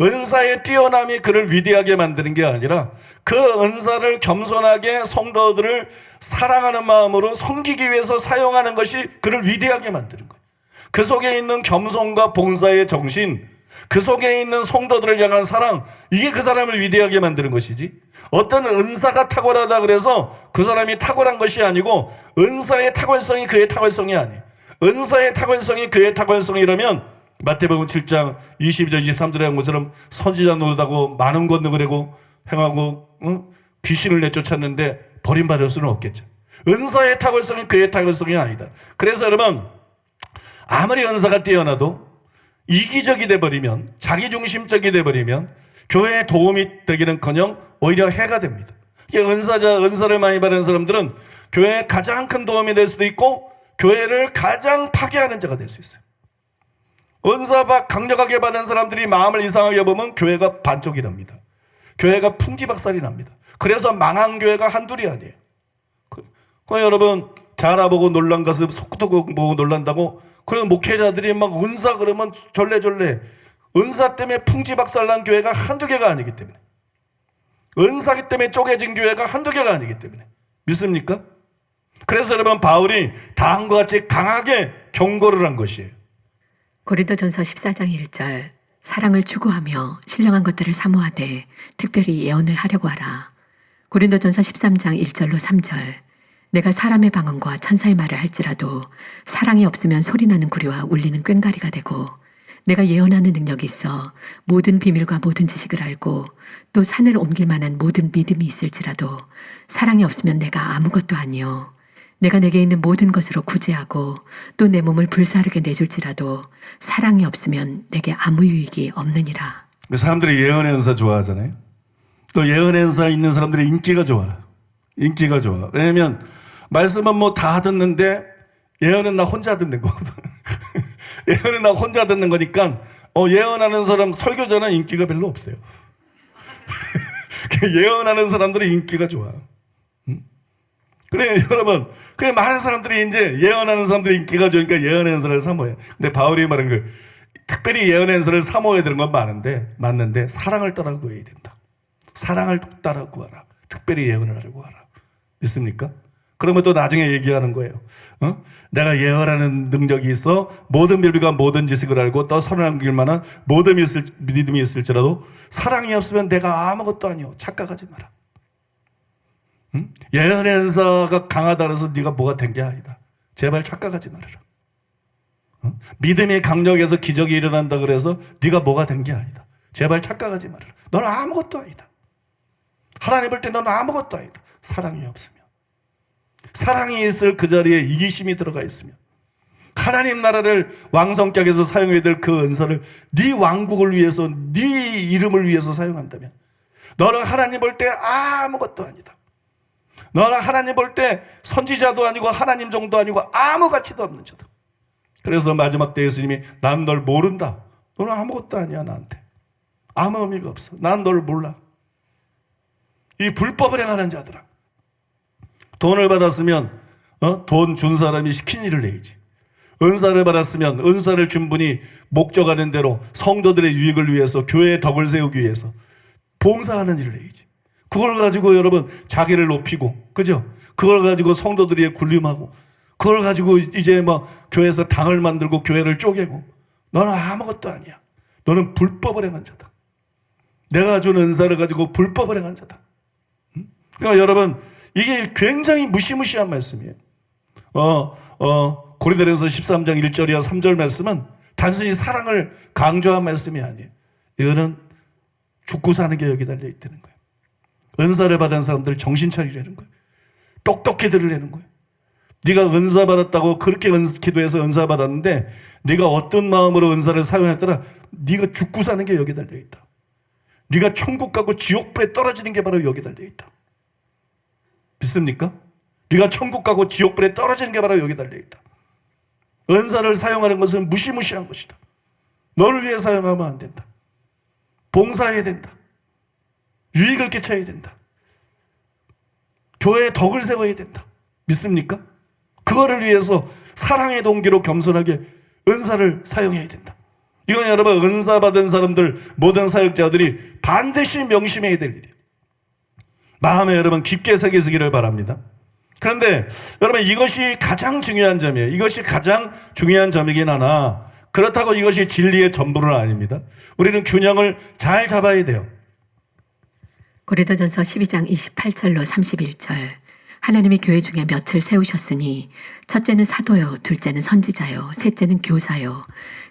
은사의 뛰어남이 그를 위대하게 만드는 게 아니라 그 은사를 겸손하게 성도들을 사랑하는 마음으로 섬기기 위해서 사용하는 것이 그를 위대하게 만드는 거예요. 그 속에 있는 겸손과 봉사의 정신, 그 속에 있는 성도들을 향한 사랑, 이게 그 사람을 위대하게 만드는 것이지 어떤 은사가 탁월하다 그래서 그 사람이 탁월한 것이 아니고 은사의 탁월성이 그의 탁월성이 아니에요. 은사의 탁월성이 그의 탁월성이라면 마태복음 7장 22절 23절에 한 것처럼 선지자 노릇하고 많은 권능을 하고 행하고 귀신을 내쫓았는데 버림받을 수는 없겠죠. 은사의 탁월성이 그의 탁월성이 아니다. 그래서 여러분 아무리 은사가 뛰어나도 이기적이 돼버리면 자기중심적이 돼버리면 교회에 도움이 되기는커녕 오히려 해가 됩니다. 은사를 많이 받은 사람들은 교회에 가장 큰 도움이 될 수도 있고 교회를 가장 파괴하는 자가 될 수 있어요. 은사 강력하게 받은 사람들이 마음을 이상하게 보면 교회가 반쪽이랍니다. 교회가 풍지박살이 납니다. 그래서 망한 교회가 한둘이 아니에요. 여러분 잘 알아보고 놀란 것을 속도 보고 놀란다고 그런 목회자들이 막 은사 그러면 절레절레 은사 때문에 풍지박살난 교회가 한두 개가 아니기 때문에 은사기 때문에 쪼개진 교회가 한두 개가 아니기 때문에 믿습니까? 그래서 여러분 바울이 다음과 같이 강하게 경고를 한 것이에요. 고린도전서 14장 1절. 사랑을 추구하며 신령한 것들을 사모하되 특별히 예언을 하려고 하라. 고린도전서 13장 1절로 3절. 내가 사람의 방언과 천사의 말을 할지라도 사랑이 없으면 소리나는 구리와 울리는 꽹과리가 되고 내가 예언하는 능력이 있어 모든 비밀과 모든 지식을 알고 또 산을 옮길 만한 모든 믿음이 있을지라도 사랑이 없으면 내가 아무것도 아니요 내가 내게 있는 모든 것으로 구제하고 또 내 몸을 불사르게 내줄지라도 사랑이 없으면 내게 아무 유익이 없느니라. 사람들이 예언의 은사 좋아하잖아요. 또 예언의 은사 있는 사람들의 인기가 좋아요. 인기가 좋아. 왜냐면 말씀은 뭐 다 듣는데 예언은 나 혼자 듣는 거거든. 예언은 나 혼자 듣는 거니까 예언하는 사람 설교자는 인기가 별로 없어요. 예언하는 사람들이 인기가 좋아. 그래 여러분 그래 많은 사람들이 이제 예언하는 사람들이 인기가 좋으니까 예언의 은사를 사모해. 근데 바울이 말한 그 특별히 예언의 은사를 사모해야 되는 건 맞는데 사랑을 따라 구해야 된다. 사랑을 따라 구하라. 특별히 예언을 하려고 하라. 믿습니까? 그러면 또 나중에 얘기하는 거예요. 내가 예언하는 능력이 있어 모든 비밀과 모든 지식을 알고 또 선을 남길 만한 모든 믿음이 있을지라도 사랑이 없으면 내가 아무것도 아니오. 착각하지 마라. 예언의 은사가 강하다 그래서 네가 뭐가 된 게 아니다. 제발 착각하지 말아라. 믿음이 강력해서 기적이 일어난다 그래서 네가 뭐가 된 게 아니다. 제발 착각하지 말아라. 너는 아무것도 아니다. 하나님 볼 때 너는 아무것도 아니다. 사랑이 없으면. 사랑이 있을 그 자리에 이기심이 들어가 있으며 하나님 나라를 왕성케 하기 위해서 사용해야 될 그 은사를 네 왕국을 위해서 네 이름을 위해서 사용한다면 너는 하나님 볼 때 아무것도 아니다. 너는 하나님 볼 때 선지자도 아니고 하나님 정도 아니고 아무 가치도 없는 자다. 그래서 마지막 때 예수님이 난 널 모른다. 너는 아무것도 아니야 나한테. 아무 의미가 없어. 난 널 몰라. 이 불법을 행하는 자들아. 돈을 받았으면 돈 준 사람이 시킨 일을 해야지. 은사를 받았으면 은사를 준 분이 목적하는 대로 성도들의 유익을 위해서 교회의 덕을 세우기 위해서 봉사하는 일을 해야지. 그걸 가지고 여러분 자기를 높이고 그죠? 그걸 가지고 성도들이 군림하고 그걸 가지고 이제 교회에서 당을 만들고 교회를 쪼개고 너는 아무것도 아니야. 너는 불법을 행한 자다. 내가 준 은사를 가지고 불법을 행한 자다. 그러니까 여러분 이게 굉장히 무시무시한 말씀이에요. 고린도전서 13장 1절이와 3절 말씀은 단순히 사랑을 강조한 말씀이 아니에요. 이거는 죽고 사는 게 여기 달려 있다는 거예요. 은사를 받은 사람들 정신 차리라는 거예요. 똑똑히 들으라는 거예요. 네가 은사 받았다고 그렇게 기도해서 은사 받았는데 네가 어떤 마음으로 은사를 사용했더라. 네가 죽고 사는 게 여기 달려 있다. 네가 천국 가고 지옥불에 떨어지는 게 바로 여기 달려 있다. 믿습니까? 네가 천국 가고 지옥불에 떨어지는 게 바로 여기 달려 있다. 은사를 사용하는 것은 무시무시한 것이다. 너를 위해 사용하면 안 된다. 봉사해야 된다. 유익을 끼쳐야 된다. 교회의 덕을 세워야 된다. 믿습니까? 그거를 위해서 사랑의 동기로 겸손하게 은사를 사용해야 된다. 이건 여러분 은사 받은 사람들 모든 사역자들이 반드시 명심해야 될 일이에요. 마음에 여러분 깊게 새기시기를 바랍니다. 그런데 여러분 이것이 가장 중요한 점이에요. 이것이 가장 중요한 점이긴 하나 그렇다고 이것이 진리의 전부는 아닙니다. 우리는 균형을 잘 잡아야 돼요. 고린도전서 12장 28절로 31절 하나님이 교회 중에 몇을 세우셨으니 첫째는 사도요, 둘째는 선지자요, 셋째는 교사요,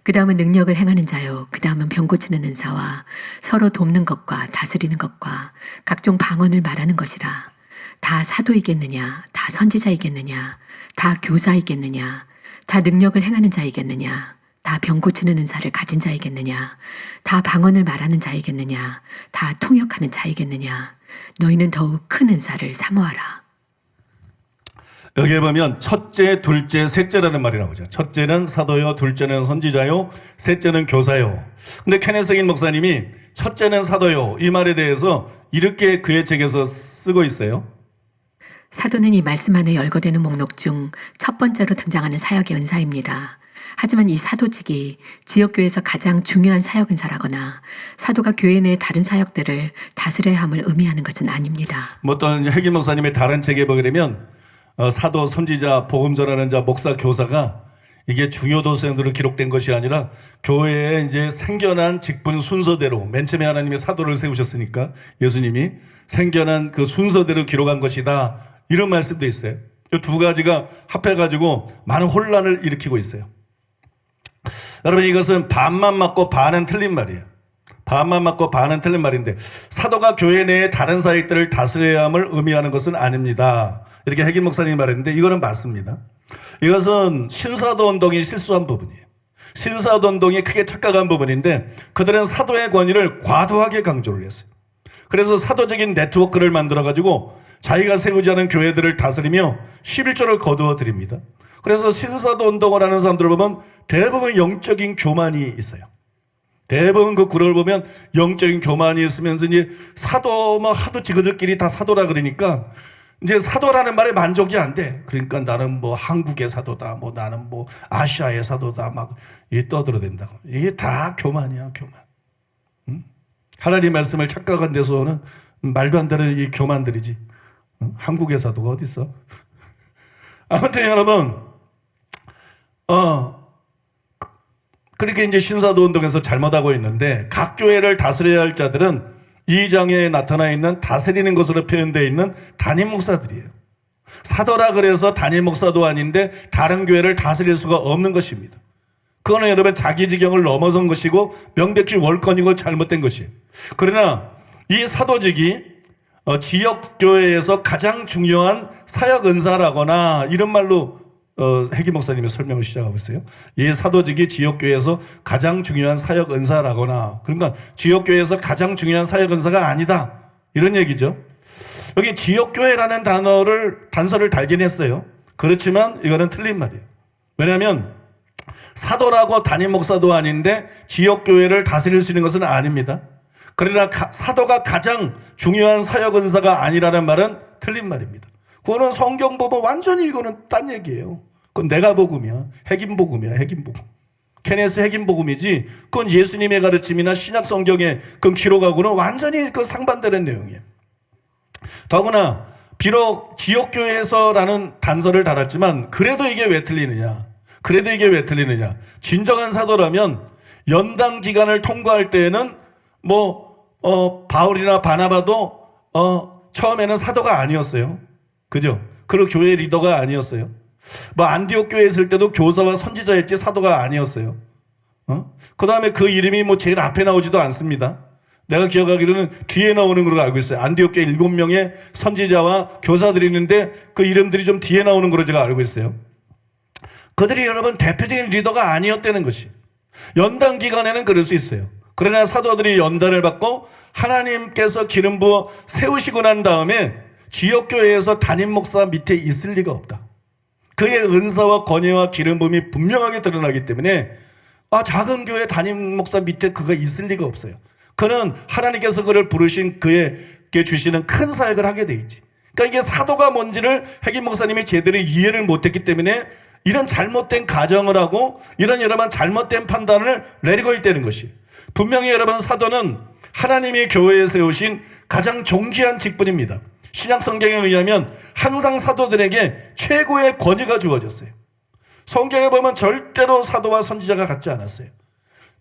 그 다음은 능력을 행하는 자요, 그 다음은 병 고치는 은사와 서로 돕는 것과 다스리는 것과 각종 방언을 말하는 것이라. 다 사도이겠느냐, 다 선지자이겠느냐, 다 교사이겠느냐, 다 능력을 행하는 자이겠느냐, 다 병 고치는 은사를 가진 자이겠느냐, 다 방언을 말하는 자이겠느냐, 다 통역하는 자이겠느냐, 너희는 더욱 큰 은사를 사모하라. 여기에 보면 첫째, 둘째, 셋째라는 말이 나오죠. 첫째는 사도요, 둘째는 선지자요, 셋째는 교사요. 근데 케네스 긴 목사님이 첫째는 사도요 이 말에 대해서 이렇게 그의 책에서 쓰고 있어요. 사도는 이 말씀 안에 열거되는 목록 중 첫 번째로 등장하는 사역의 은사입니다. 하지만 이 사도직이 지역교회에서 가장 중요한 사역 은사라거나 사도가 교회 내 다른 사역들을 다스려야 함을 의미하는 것은 아닙니다. 또 해긴 목사님의 다른 책에 보게 되면 사도, 선지자, 복음 전하는 자, 목사, 교사가 이게 중요 도서행도로 기록된 것이 아니라 교회에 이제 생겨난 직분 순서대로 맨 처음에 하나님이 사도를 세우셨으니까 예수님이 생겨난 그 순서대로 기록한 것이다. 이런 말씀도 있어요. 이 두 가지가 합해가지고 많은 혼란을 일으키고 있어요. 여러분 이것은 반만 맞고 반은 틀린 말이에요. 반만 맞고 반은 틀린 말인데 사도가 교회 내의 다른 사역들을 다스려야 함을 의미하는 것은 아닙니다. 이렇게 해긴 목사님이 말했는데 이거는 맞습니다. 이것은 신사도 운동이 실수한 부분이에요. 신사도 운동이 크게 착각한 부분인데 그들은 사도의 권위를 과도하게 강조를 했어요. 그래서 사도적인 네트워크를 만들어가지고 자기가 세우지 않은 교회들을 다스리며 11조를 거두어 드립니다. 그래서 신사도 운동을 하는 사람들을 보면 대부분 영적인 교만이 있어요. 대부분 그 구를 보면 영적인 교만이 있으면서 이제 사도 하도 지그들끼리 다 사도라 그러니까 이제 사도라는 말에 만족이 안 돼. 그러니까 나는 한국의 사도다, 나는 아시아의 사도다, 막 떠들어댄다고. 이게 다 교만이야, 교만. 응? 하나님 말씀을 착각한 데서는 말도 안 되는 이 교만들이지. 응? 한국의 사도가 어디 있어? 아무튼 여러분, 그렇게 이제 신사도 운동에서 잘못하고 있는데 각 교회를 다스려야 할 자들은 이 장에 나타나 있는 다스리는 것으로 표현되어 있는 담임 목사들이에요. 사도라 그래서 담임 목사도 아닌데 다른 교회를 다스릴 수가 없는 것입니다. 그거는 여러분 자기 지경을 넘어선 것이고 명백히 월권이고 잘못된 것이에요. 그러나 이 사도직이 지역교회에서 가장 중요한 사역 은사라거나 이런 말로 해기 목사님이 설명을 시작하고 있어요. 이 사도직이 지역교회에서 가장 중요한 사역 은사라거나, 그러니까 지역교회에서 가장 중요한 사역 은사가 아니다, 이런 얘기죠. 여기 지역교회라는 단서를 달긴 했어요. 그렇지만 이거는 틀린 말이에요. 왜냐하면 사도라고 담임 목사도 아닌데 지역교회를 다스릴 수 있는 것은 아닙니다. 그러나 사도가 가장 중요한 사역 은사가 아니라는 말은 틀린 말입니다. 그거는 성경 보면 완전히 이거는 딴 얘기예요. 그건 내가 복음이야. 핵임 복음이야. 핵임 복음. 케네스 핵임 복음이지, 그건 예수님의 가르침이나 신약 성경의 그 기록하고는 완전히 그 상반되는 내용이에요. 더구나 비록 지역교회에서라는 단서를 달았지만 그래도 이게 왜 틀리느냐? 진정한 사도라면 연당 기간을 통과할 때에는 바울이나 바나바도 처음에는 사도가 아니었어요. 그죠? 그리고 교회 리더가 아니었어요. 안디옥 교회에 있을 때도 교사와 선지자였지 사도가 아니었어요. 그 다음에 그 이름이 제일 앞에 나오지도 않습니다. 내가 기억하기로는 뒤에 나오는 걸로 알고 있어요. 안디옥 교회 7명의 선지자와 교사들이 있는데 그 이름들이 좀 뒤에 나오는 걸로 제가 알고 있어요. 그들이 여러분 대표적인 리더가 아니었다는 것이. 연단 기간에는 그럴 수 있어요. 그러나 사도들이 연단을 받고 하나님께서 기름 부어 세우시고 난 다음에 지역교회에서 담임 목사 밑에 있을 리가 없다. 그의 은사와 권위와 기름 부음이 분명하게 드러나기 때문에 작은 교회 담임 목사 밑에 그가 있을 리가 없어요. 그는 하나님께서 그를 부르신 그에게 주시는 큰 사역을 하게 돼 있지. 그러니까 이게 사도가 뭔지를 핵임 목사님이 제대로 이해를 못했기 때문에 이런 잘못된 가정을 하고 이런 여러분 잘못된 판단을 내리고 있다는 것이. 분명히 여러분 사도는 하나님이 교회에 세우신 가장 존귀한 직분입니다. 신약 성경에 의하면 항상 사도들에게 최고의 권위가 주어졌어요. 성경에 보면 절대로 사도와 선지자가 같지 않았어요.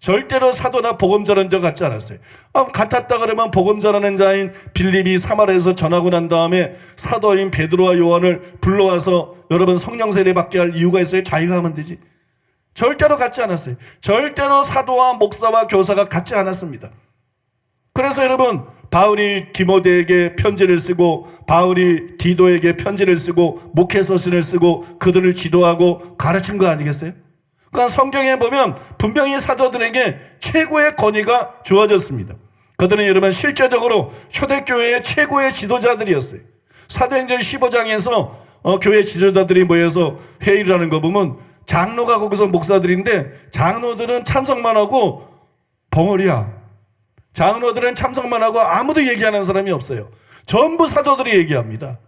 절대로 사도나 복음 전하는 자 같지 않았어요. 같았다 그러면 복음 전하는 자인 빌립이 사마리아에서 전하고 난 다음에 사도인 베드로와 요한을 불러와서 여러분 성령 세례 받게 할 이유가 있어요? 자기가 하면 되지. 절대로 같지 않았어요. 절대로 사도와 목사와 교사가 같지 않았습니다. 그래서 여러분 바울이 디모데에게 편지를 쓰고 바울이 디도에게 편지를 쓰고 목회 서신을 쓰고 그들을 지도하고 가르친 거 아니겠어요? 그러니까 성경에 보면 분명히 사도들에게 최고의 권위가 주어졌습니다. 그들은 여러분 실제적으로 초대교회의 최고의 지도자들이었어요. 사도행전 15장에서 교회 지도자들이 모여서 회의를 하는 거 보면 장로가 거기서 목사들인데 장로들은 참석만 하고 벙어리야. 장로들은 참석만 하고 아무도 얘기하는 사람이 없어요. 전부 사도들이 얘기합니다.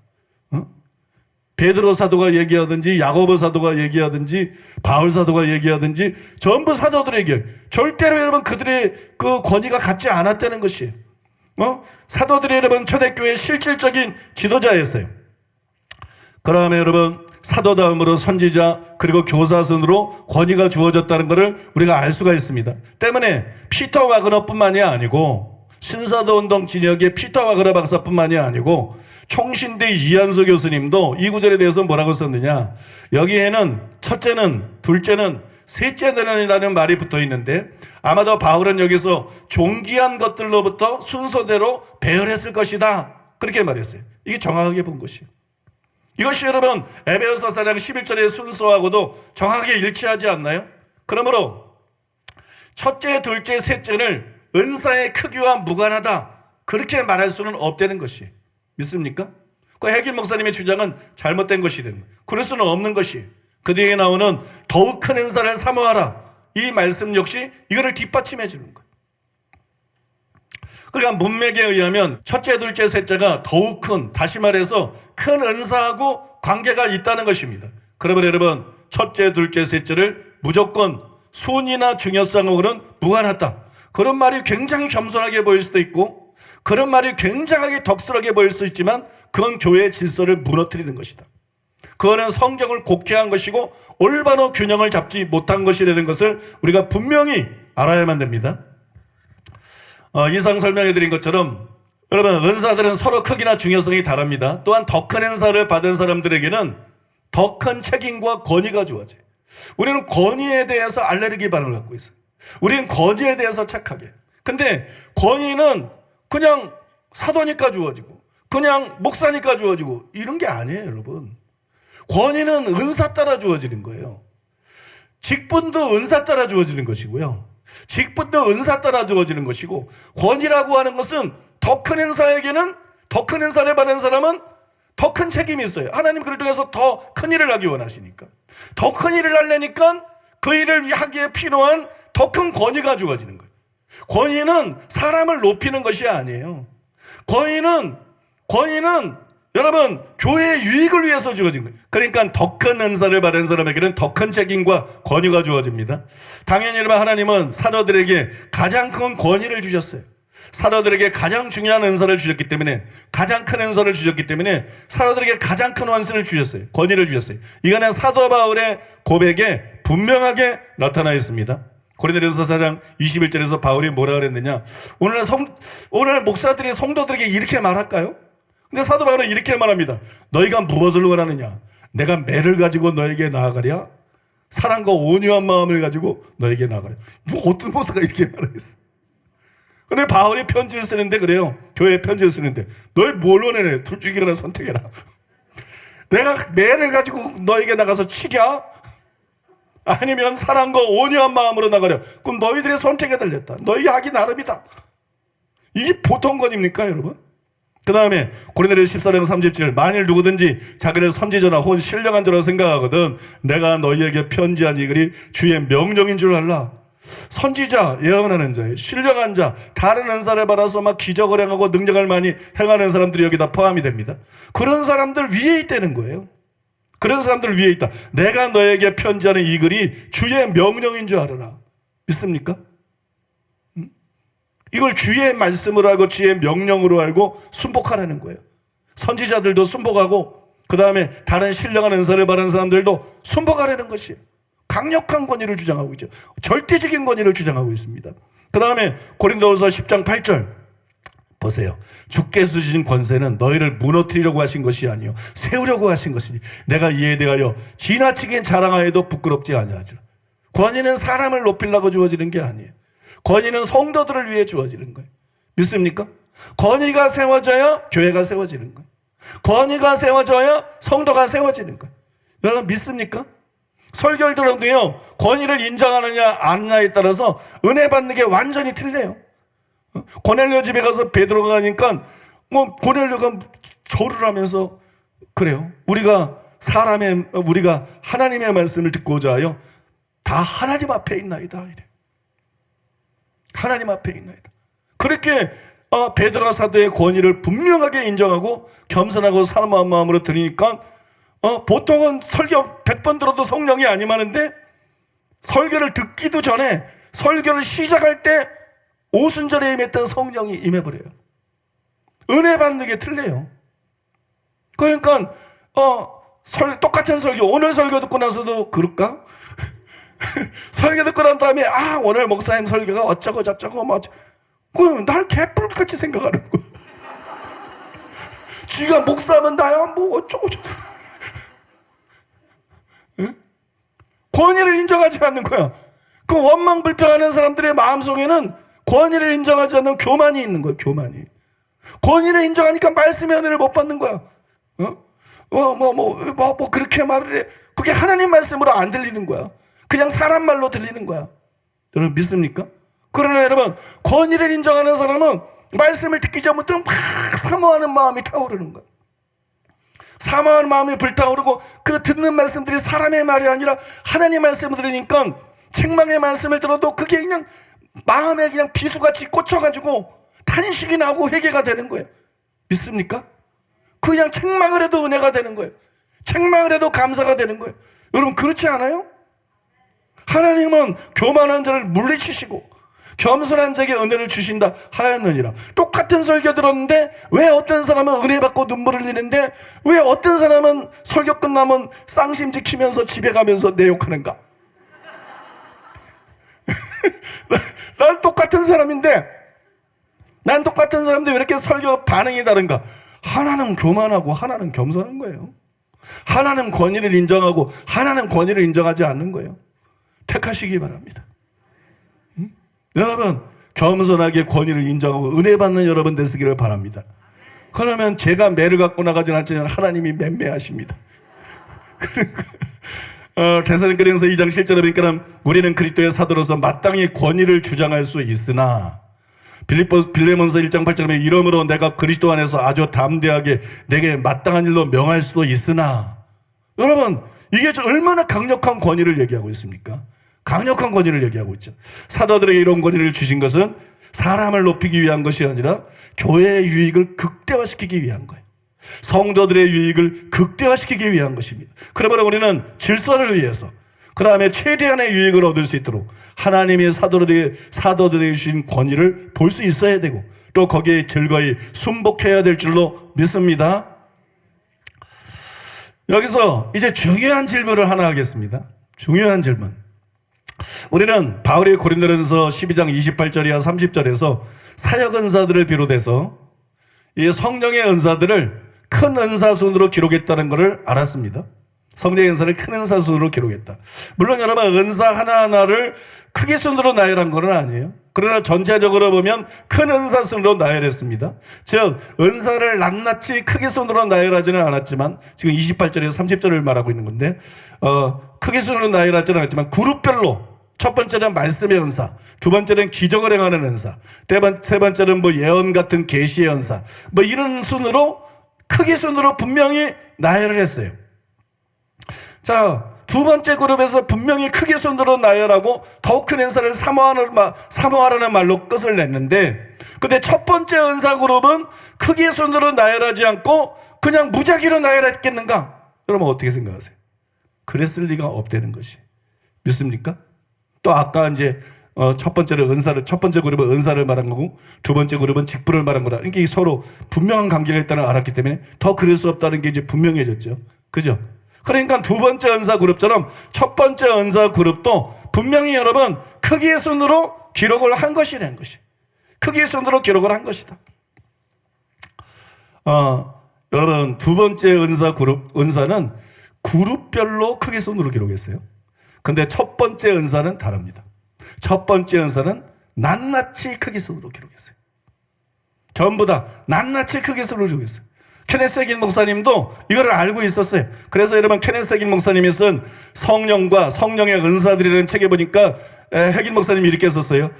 베드로 사도가 얘기하든지 야고보 사도가 얘기하든지 바울 사도가 얘기하든지 전부 사도들이 얘기해요. 절대로 여러분 그들의 그 권위가 같지 않았다는 것이에요. 사도들이 여러분 초대교회의 실질적인 지도자였어요. 그러면 여러분 사도 다음으로 선지자 그리고 교사 순으로 권위가 주어졌다는 것을 우리가 알 수가 있습니다. 때문에 피터 와그너뿐만이 아니고 신사도 운동 진영의 피터 와그너 박사뿐만이 아니고 총신대 이한수 교수님도 이 구절에 대해서 뭐라고 썼느냐, 여기에는 첫째는 둘째는 셋째는 말이 붙어 있는데 아마도 바울은 여기서 존귀한 것들로부터 순서대로 배열했을 것이다 그렇게 말했어요. 이게 정확하게 본 것이에요. 이것이 여러분 에베소서 4장 11절의 순서하고도 정확하게 일치하지 않나요? 그러므로 첫째, 둘째, 셋째를 은사의 크기와 무관하다 그렇게 말할 수는 없다는 것이 믿습니까? 그 해길 목사님의 주장은 잘못된 것이든 그럴 수는 없는 것이 그 뒤에 나오는 더욱 큰 은사를 사모하라 이 말씀 역시 이거를 뒷받침해 주는 거예요. 그러니까 문맥에 의하면 첫째, 둘째, 셋째가 더욱 큰, 다시 말해서 큰 은사하고 관계가 있다는 것입니다. 그러면 여러분 첫째, 둘째, 셋째를 무조건 순위나 중요성으로는 무관하다 그런 말이 굉장히 겸손하게 보일 수도 있고 그런 말이 굉장하게 덕스럽게 보일 수 있지만 그건 교회의 질서를 무너뜨리는 것이다. 그거는 성경을 곡해한 것이고 올바로 균형을 잡지 못한 것이라는 것을 우리가 분명히 알아야만 됩니다. 이상 설명해 드린 것처럼 여러분 은사들은 서로 크기나 중요성이 다릅니다. 또한 더 큰 은사를 받은 사람들에게는 더 큰 책임과 권위가 주어져요. 우리는 권위에 대해서 알레르기 반응을 갖고 있어요. 우리는 권위에 대해서 착하게. 근데 권위는 그냥 사도니까 주어지고 그냥 목사니까 주어지고 이런 게 아니에요, 여러분. 권위는 은사 따라 주어지는 거예요. 직분도 은사 따라 주어지는 것이고요. 직분도 은사 따라 주어지는 것이고, 권위라고 하는 것은 더 큰 은사에게는, 더 큰 은사를 받은 사람은 더 큰 책임이 있어요. 하나님 그를 통해서 더 큰 일을 하기 원하시니까. 더 큰 일을 하려니까 그 일을 하기에 필요한 더 큰 권위가 주어지는 거예요. 권위는 사람을 높이는 것이 아니에요. 권위는 여러분 교회의 유익을 위해서 주어진 거예요. 그러니까 더 큰 은사를 받은 사람에게는 더 큰 책임과 권위가 주어집니다. 당연히 여러분, 하나님은 사도들에게 가장 큰 권위를 주셨어요. 사도들에게 가장 중요한 은사를 주셨기 때문에, 가장 큰 은사를 주셨기 때문에 사도들에게 가장 큰 원수를 주셨어요. 권위를 주셨어요. 이거는 사도 바울의 고백에 분명하게 나타나 있습니다. 고린도전서 4장 21절에서 바울이 뭐라 그랬느냐, 오늘 목사들이 성도들에게 이렇게 말할까요? 근데 사도 바울은 이렇게 말합니다. 너희가 무엇을 원하느냐? 내가 매를 가지고 너에게 나아가랴? 사랑과 온유한 마음을 가지고 너에게 나아가랴? 어떤 목사가 이렇게 말하겠어? 근데 바울이 편지를 쓰는데 그래요. 교회에 편지를 쓰는데 너희 뭘 원해? 둘 중에 하나 선택해라. 내가 매를 가지고 너에게 나가서 치랴? 아니면 사랑과 온유한 마음으로 나가랴? 그럼 너희들의 선택에 달렸다. 너희 하기 나름이다. 이게 보통 권입니까, 여러분? 그 다음에 고린도전서 14장 30절, 만일 누구든지 자기를 선지자나 혹은 신령한 자로 생각하거든 내가 너희에게 편지한 이 글이 주의 명령인 줄 알라. 선지자, 예언하는 자, 신령한 자, 다른 은사를 받아서 막 기적을 행하고 능력을 많이 행하는 사람들이 여기다 포함이 됩니다. 그런 사람들 위에 있다는 거예요. 그런 사람들 위에 있다. 내가 너에게 편지하는 이 글이 주의 명령인 줄 알아라. 믿습니까? 이걸 주의 말씀으로 알고 주의 명령으로 알고 순복하라는 거예요. 선지자들도 순복하고 그 다음에 다른 신령한 은사를 받은 사람들도 순복하라는 것이에요. 강력한 권위를 주장하고 있죠. 절대적인 권위를 주장하고 있습니다. 그 다음에 고린도후서 10장 8절 보세요. 주께서 주신 권세는 너희를 무너뜨리려고 하신 것이 아니요 세우려고 하신 것이니 내가 이에 대하여 지나치게 자랑하여도 부끄럽지 아니하리라. 권위는 사람을 높이려고 주어지는 게 아니에요. 권위는 성도들을 위해 주어지는 거예요. 믿습니까? 권위가 세워져야 교회가 세워지는 거예요. 권위가 세워져야 성도가 세워지는 거예요. 여러분 믿습니까? 설교를 들어도요, 권위를 인정하느냐 안 하느냐에 따라서 은혜 받는 게 완전히 틀려요. 고넬료 집에 가서 베드로가 가니까 고넬료가 절을 하면서 그래요. 우리가 하나님의 말씀을 듣고자 하여 다 하나님 앞에 있나이다. 이래. 하나님 앞에 있나이다. 그렇게 베드로 사도의 권위를 분명하게 인정하고 겸손하고 사모한 마음으로 들으니까 보통은 설교 100번 들어도 성령이 안 임하는데 설교를 듣기도 전에 설교를 시작할 때 오순절에 임했던 성령이 임해버려요. 은혜 받는 게 틀려요. 그러니까 똑같은 설교, 오늘 설교 듣고 나서도 그럴까? 설교 듣고 난 다음에 오늘 목사님 설교가 어쩌고 저쩌고 그럼 날 개뿔같이 생각하는 거야. 지가 목사면 나야 뭐 어쩌고 저쩌고. 응? 권위를 인정하지 않는 거야. 그 원망 불평하는 사람들의 마음속에는 권위를 인정하지 않는 교만이 있는 거야. 교만이. 권위를 인정하니까 말씀의 은혜를 못 받는 거야. 그렇게 말을 해. 그게 하나님 말씀으로 안 들리는 거야. 그냥 사람 말로 들리는 거야. 여러분 믿습니까? 그러나 여러분, 권위를 인정하는 사람은 말씀을 듣기 전부터 막 사모하는 마음이 타오르는 거야. 사모하는 마음이 불타오르고 그 듣는 말씀들이 사람의 말이 아니라 하나님 말씀을 들으니까 책망의 말씀을 들어도 그게 그냥 마음에 그냥 비수같이 꽂혀가지고 탄식이 나고 회개가 되는 거예요. 믿습니까? 그냥 책망을 해도 은혜가 되는 거예요. 책망을 해도 감사가 되는 거예요. 여러분 그렇지 않아요? 하나님은 교만한 자를 물리치시고 겸손한 자에게 은혜를 주신다 하였느니라. 똑같은 설교 들었는데 왜 어떤 사람은 은혜 받고 눈물을 흘리는데 왜 어떤 사람은 설교 끝나면 쌍심 지키면서 집에 가면서 내 욕하는가? 난 똑같은 사람인데 왜 이렇게 설교 반응이 다른가? 하나는 교만하고 하나는 겸손한 거예요. 하나는 권위를 인정하고 하나는 권위를 인정하지 않는 거예요. 택하시기 바랍니다. 여러분 겸손하게 권위를 인정하고 은혜 받는 여러분 되시기를 바랍니다. 그러면 제가 매를 갖고 나가진 않지만 하나님이 맴매하십니다. 데살로니가서 2장 7절에 보니까 우리는 그리스도의 사도로서 마땅히 권위를 주장할 수 있으나, 빌레몬서 1장 8절에 보면 이러므로 내가 그리스도 안에서 아주 담대하게 내게 마땅한 일로 명할 수도 있으나. 여러분, 이게 얼마나 강력한 권위를 얘기하고 있습니까? 강력한 권위를 얘기하고 있죠. 사도들에게 이런 권위를 주신 것은 사람을 높이기 위한 것이 아니라 교회의 유익을 극대화시키기 위한 거예요. 성도들의 유익을 극대화시키기 위한 것입니다. 그러므로 우리는 질서를 위해서, 그 다음에 최대한의 유익을 얻을 수 있도록 하나님의 사도들에게 주신 권위를 볼 수 있어야 되고, 또 거기에 즐거이 순복해야 될 줄로 믿습니다. 여기서 이제 중요한 질문을 하나 하겠습니다. 중요한 질문. 우리는 바울이 고린도전서 12장 28절이야 30절에서 사역 은사들을 비롯해서 이 성령의 은사들을 큰 은사순으로 기록했다는 것을 알았습니다. 성령의 은사를 큰 은사순으로 기록했다. 물론 여러분, 은사 하나하나를 크게 순으로 나열한 건 아니에요. 그러나 전체적으로 보면 큰 은사순으로 나열했습니다. 즉 은사를 낱낱이 크게 순으로 나열하지는 않았지만, 지금 28절에서 30절을 말하고 있는 건데, 크게 순으로 나열하지는 않았지만 그룹별로, 첫 번째는 말씀의 은사, 두 번째는 기적을 행하는 은사, 세 번째는 뭐 예언 같은 계시의 은사, 뭐 이런 순으로, 크게 순으로 분명히 나열을 했어요. 자, 두 번째 그룹에서 분명히 크게 순으로 나열하고 더욱 큰 은사를 사모하라는 말로 끝을 냈는데, 근데 첫 번째 은사 그룹은 크게 순으로 나열하지 않고 그냥 무작위로 나열했겠는가? 여러분 어떻게 생각하세요? 그랬을 리가 없다는 것이. 믿습니까? 또 아까 이제 첫 번째 그룹은 은사를 말한 거고, 두 번째 그룹은 직분을 말한 거다. 이게 서로 분명한 관계가 있다는 걸 알았기 때문에 더 그럴 수 없다는 게 이제 분명해졌죠. 그죠? 그러니까 두 번째 은사 그룹처럼 첫 번째 은사 그룹도 분명히 여러분 크기의 순으로 기록을 한 것이라는 것이. 크기의 순으로 기록을 한 것이다. 여러분 두 번째 은사는 그룹별로 크기 순으로 기록했어요. 근데 첫 번째 은사는 다릅니다. 첫 번째 은사는 낱낱이 크기 순으로 기록했어요. 전부 다 낱낱이 크기 순으로 기록했어요. 케네스 해긴 목사님도 이거를 알고 있었어요. 그래서 여러분 케네스 해긴 목사님이 쓴 성령과 성령의 은사들이라는 책에 보니까 해긴 목사님이 이렇게 썼어요.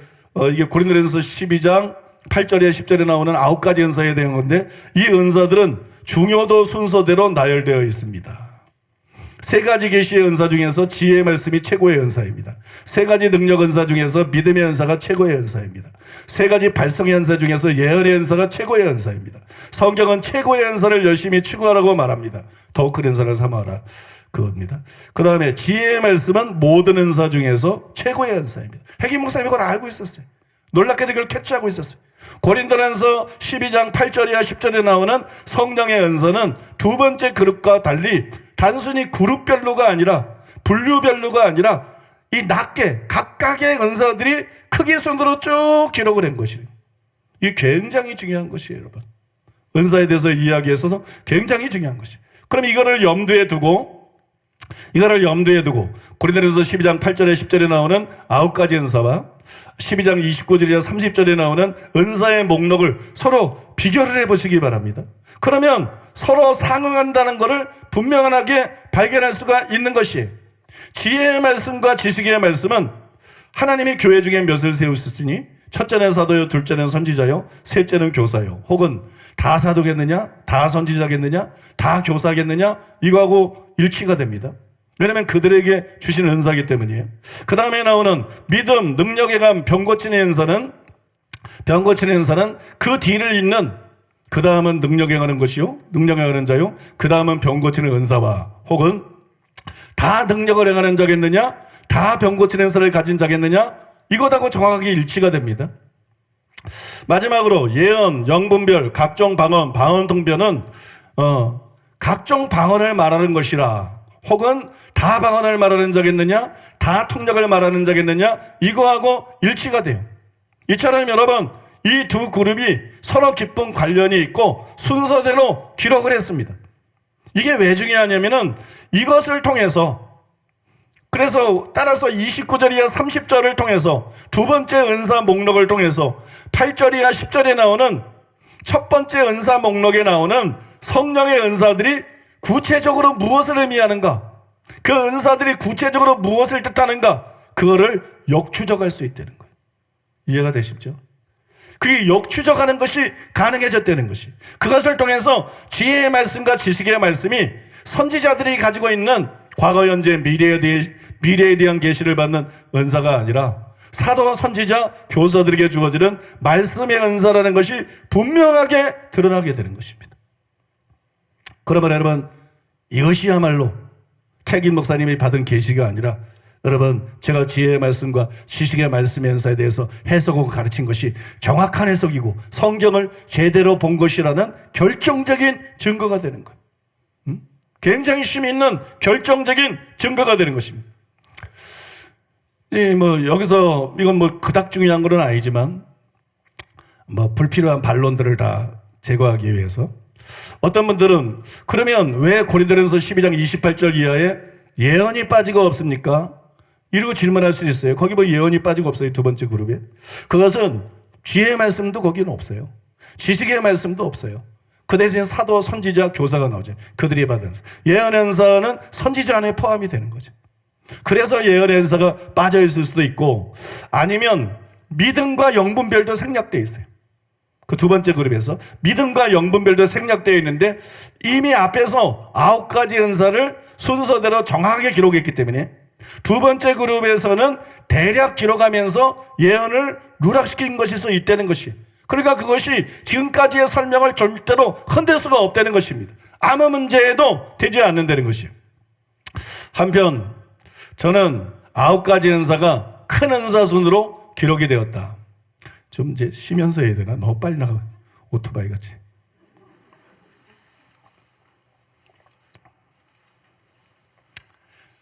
이게 고린도전서 12장 8절에 10절에 나오는 9가지 은사에 대한 건데, 이 은사들은 중요도 순서대로 나열되어 있습니다. 3가지 계시의 은사 중에서 지혜의 말씀이 최고의 은사입니다. 3가지 능력 은사 중에서 믿음의 은사가 최고의 은사입니다. 3가지 발성의 은사 중에서 예언의 은사가 최고의 은사입니다. 성경은 최고의 은사를 열심히 추구하라고 말합니다. 더욱 큰 은사를 삼아라, 그겁니다. 그 다음에 지혜의 말씀은 모든 은사 중에서 최고의 은사입니다. 해긴 목사님이 그걸 알고 있었어요. 놀랍게도 그걸 캐치하고 있었어요. 고린도전서 12장 8절이야 10절에 나오는 성령의 은사는 두 번째 그룹과 달리 단순히 그룹별로가 아니라, 분류별로가 아니라 이 낮게 각각의 은사들이 크기 순으로 쭉 기록을 한 것이에요. 이게 굉장히 중요한 것이에요, 여러분. 은사에 대해서 이야기에 있어서 굉장히 중요한 것이에요. 그럼 이거를 염두에 두고 고린도전서 12장 8절에 10절에 나오는 9가지 은사와 12장 29절이나 30절에 나오는 은사의 목록을 서로 비교를 해보시기 바랍니다. 그러면 서로 상응한다는 것을 분명하게 발견할 수가 있는 것이에요. 지혜의 말씀과 지식의 말씀은 하나님이 교회 중에 몇을 세우셨으니 첫째는 사도요, 둘째는 선지자요, 셋째는 교사요. 혹은 다 사도겠느냐, 다 선지자겠느냐, 다 교사겠느냐, 이거하고 일치가 됩니다. 왜냐하면 그들에게 주신 은사이기 때문이에요. 그 다음에 나오는 믿음, 능력의 감, 병 고치는 은사는 그 뒤를 잇는, 그 다음은 능력에 가는 것이요, 능력에 가는 자요, 그 다음은 병 고치는 은사와, 혹은 다 능력을 행하는 자겠느냐, 다 병 고치는 은사를 가진 자겠느냐, 이것하고 정확하게 일치가 됩니다. 마지막으로 예언, 영분별, 각종 방언, 방언통변은 각종 방언을 말하는 것이라, 혹은 다 방언을 말하는 자겠느냐, 다 통역을 말하는 자겠느냐, 이거하고 일치가 돼요. 이처럼 여러분 이 두 그룹이 서로 깊은 관련이 있고 순서대로 기록을 했습니다. 이게 왜 중요하냐면은 이것을 통해서, 그래서 따라서 29절 이하 30절을 통해서, 두 번째 은사 목록을 통해서 8절 이하 10절에 나오는 첫 번째 은사 목록에 나오는 성령의 은사들이 구체적으로 무엇을 의미하는가? 그 은사들이 구체적으로 무엇을 뜻하는가? 그거를 역추적할 수 있다는 거예요. 이해가 되십죠? 그게 역추적하는 것이 가능해졌다는 것이. 그것을 통해서 지혜의 말씀과 지식의 말씀이 선지자들이 가지고 있는 과거, 현재, 미래에 대한 계시를 받는 은사가 아니라 사도와 선지자, 교사들에게 주어지는 말씀의 은사라는 것이 분명하게 드러나게 되는 것입니다. 그러면 여러분, 이것이야말로 태긴 목사님이 받은 계시가 아니라 여러분, 제가 지혜의 말씀과 지식의 말씀의 은사에 대해서 해석하고 가르친 것이 정확한 해석이고 성경을 제대로 본 것이라는 결정적인 증거가 되는 거예요. 굉장히 힘 있는 결정적인 증거가 되는 것입니다. 여기서 이건 그닥 중요한 건 아니지만 불필요한 반론들을 다 제거하기 위해서 어떤 분들은 그러면 왜 고린도전서 12장 28절 이하에 예언이 빠지고 없습니까? 이러고 질문할 수 있어요. 거기 예언이 빠지고 없어요. 두 번째 그룹에. 그것은 지혜의 말씀도 거기는 없어요. 지식의 말씀도 없어요. 그 대신 사도, 선지자, 교사가 나오죠. 그들이 받은 예언 은사는 선지자 안에 포함이 되는 거죠. 그래서 예언 은사가 빠져 있을 수도 있고 아니면 믿음과 영분별도 생략되어 있어요. 그 두 번째 그룹에서 믿음과 영분별도 생략되어 있는데 이미 앞에서 9가지 은사를 순서대로 정확하게 기록했기 때문에 두 번째 그룹에서는 대략 기록하면서 예언을 누락시킨 것이 있다는 것이. 그러니까 그것이 지금까지의 설명을 절대로 흔들 수가 없다는 것입니다. 아무 문제에도 되지 않는다는 것이에요. 한편 저는 9가지 은사가 큰 은사 순으로 기록이 되었다. 좀 이제 쉬면서 해야 되나? 너무 빨리 나가. 오토바이 같이.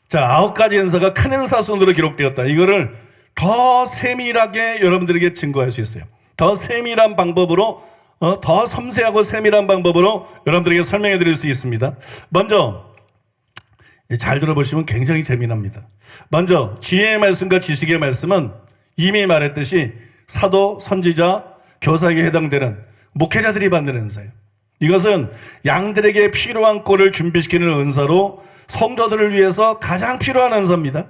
자, 9가지 은사가 큰 은사 순으로 기록되었다. 이거를 더 세밀하게 여러분들에게 증거할 수 있어요. 더 세밀한 방법으로, 더 섬세하고 세밀한 방법으로 여러분들에게 설명해 드릴 수 있습니다. 먼저, 잘 들어보시면 굉장히 재미납니다. 먼저, 지혜의 말씀과 지식의 말씀은 이미 말했듯이 사도, 선지자, 교사에게 해당되는 목회자들이 받는 은사예요. 이것은 양들에게 필요한 꼴을 준비시키는 은사로 성도들을 위해서 가장 필요한 은사입니다.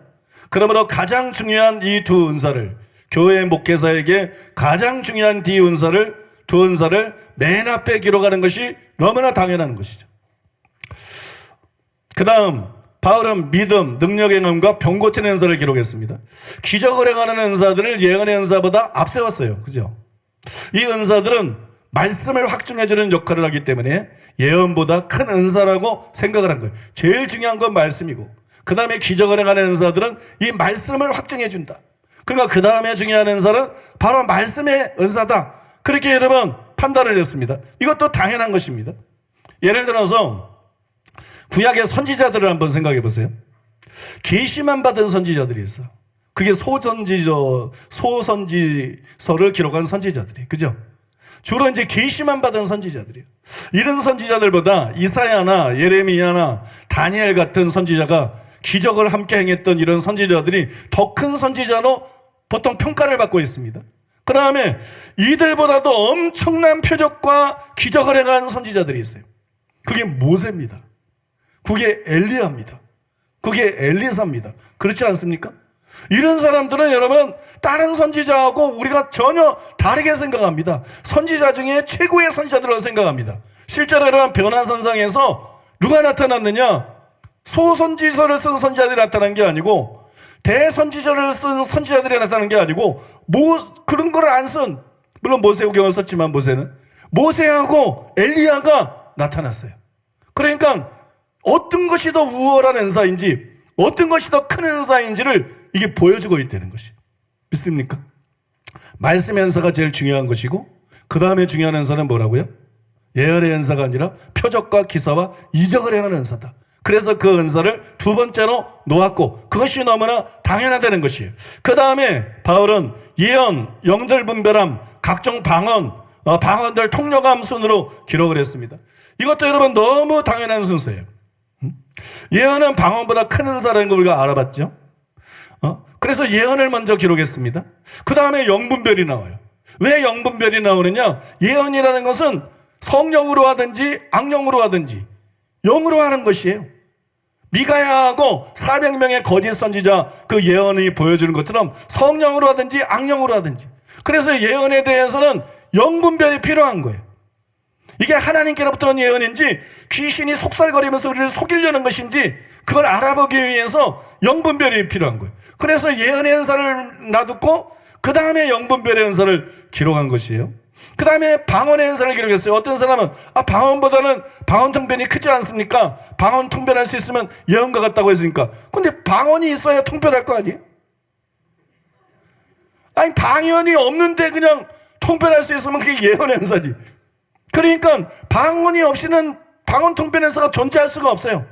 그러므로 가장 중요한 이 두 은사를 교회 목회자에게 가장 중요한 두 은사를 맨 앞에 기록하는 것이 너무나 당연한 것이죠. 그 다음 바울은 믿음, 능력의 응함과 병 고치는 은사를 기록했습니다. 기적을 행하는 은사들을 예언의 은사보다 앞세웠어요. 그죠? 이 은사들은 말씀을 확증해주는 역할을 하기 때문에 예언보다 큰 은사라고 생각을 한 거예요. 제일 중요한 건 말씀이고 그 다음에 기적을 행하는 은사들은 이 말씀을 확증해준다. 그러니까 그 다음에 중요한 은사는 바로 말씀의 은사다. 그렇게 여러분 판단을 했습니다. 이것도 당연한 것입니다. 예를 들어서 구약의 선지자들을 한번 생각해 보세요. 계시만 받은 선지자들이 있어. 그게 소선지서를 기록한 선지자들이, 그죠? 주로 이제 계시만 받은 선지자들이에요. 이런 선지자들보다 이사야나 예레미야나 다니엘 같은 선지자가 기적을 함께 행했던 이런 선지자들이 더 큰 선지자로 보통 평가를 받고 있습니다. 그 다음에 이들보다도 엄청난 표적과 기적을 행한 선지자들이 있어요. 그게 모세입니다. 그게 엘리야입니다. 그게 엘리사입니다. 그렇지 않습니까? 이런 사람들은 여러분 다른 선지자하고 우리가 전혀 다르게 생각합니다. 선지자 중에 최고의 선지자들로 생각합니다. 실제로 여러분 변화선상에서 누가 나타났느냐? 소선지서를 쓴 선지자들이 나타난 게 아니고 대선지서를 쓴 선지자들이 나타난 게 아니고 그런 걸 안 쓴, 물론 모세오경을 썼지만 모세하고 엘리야가 나타났어요. 그러니까 어떤 것이 더 우월한 은사인지 어떤 것이 더 큰 은사인지를 이게 보여주고 있다는 것이. 믿습니까? 말씀의 은사가 제일 중요한 것이고 그 다음에 중요한 은사는 뭐라고요? 예언의 은사가 아니라 표적과 기사와 이적을 행하는 은사다. 그래서 그 은사를 두 번째로 놓았고 그것이 너무나 당연하다는 것이에요. 그 다음에 바울은 예언, 영들 분별함, 각종 방언들 통역함 순으로 기록을 했습니다. 이것도 여러분 너무 당연한 순서예요. 예언은 방언보다 큰 은사라는 걸 우리가 알아봤죠. 그래서 예언을 먼저 기록했습니다. 그 다음에 영분별이 나와요. 왜 영분별이 나오느냐? 예언이라는 것은 성령으로 하든지 악령으로 하든지 영으로 하는 것이에요. 미가야하고 400명의 거짓 선지자 그 예언이 보여주는 것처럼 성령으로 하든지 악령으로 하든지. 그래서 예언에 대해서는 영분별이 필요한 거예요. 이게 하나님께로부터 온 예언인지 귀신이 속살거리면서 우리를 속이려는 것인지 그걸 알아보기 위해서 영분별이 필요한 거예요. 그래서 예언의 은사를 놔두고 그 다음에 영분별의 은사를 기록한 것이에요. 그 다음에 방언의 은사를 기록했어요. 어떤 사람은 방언보다는 방언 통변이 크지 않습니까? 방언 통변할 수 있으면 예언과 같다고 했으니까. 근데 방언이 있어야 통변할 거 아니에요? 아니 방언이 없는데 그냥 통변할 수 있으면 그게 예언의 은사지. 그러니까 방언이 없이는 방언 통변 은사가 존재할 수가 없어요.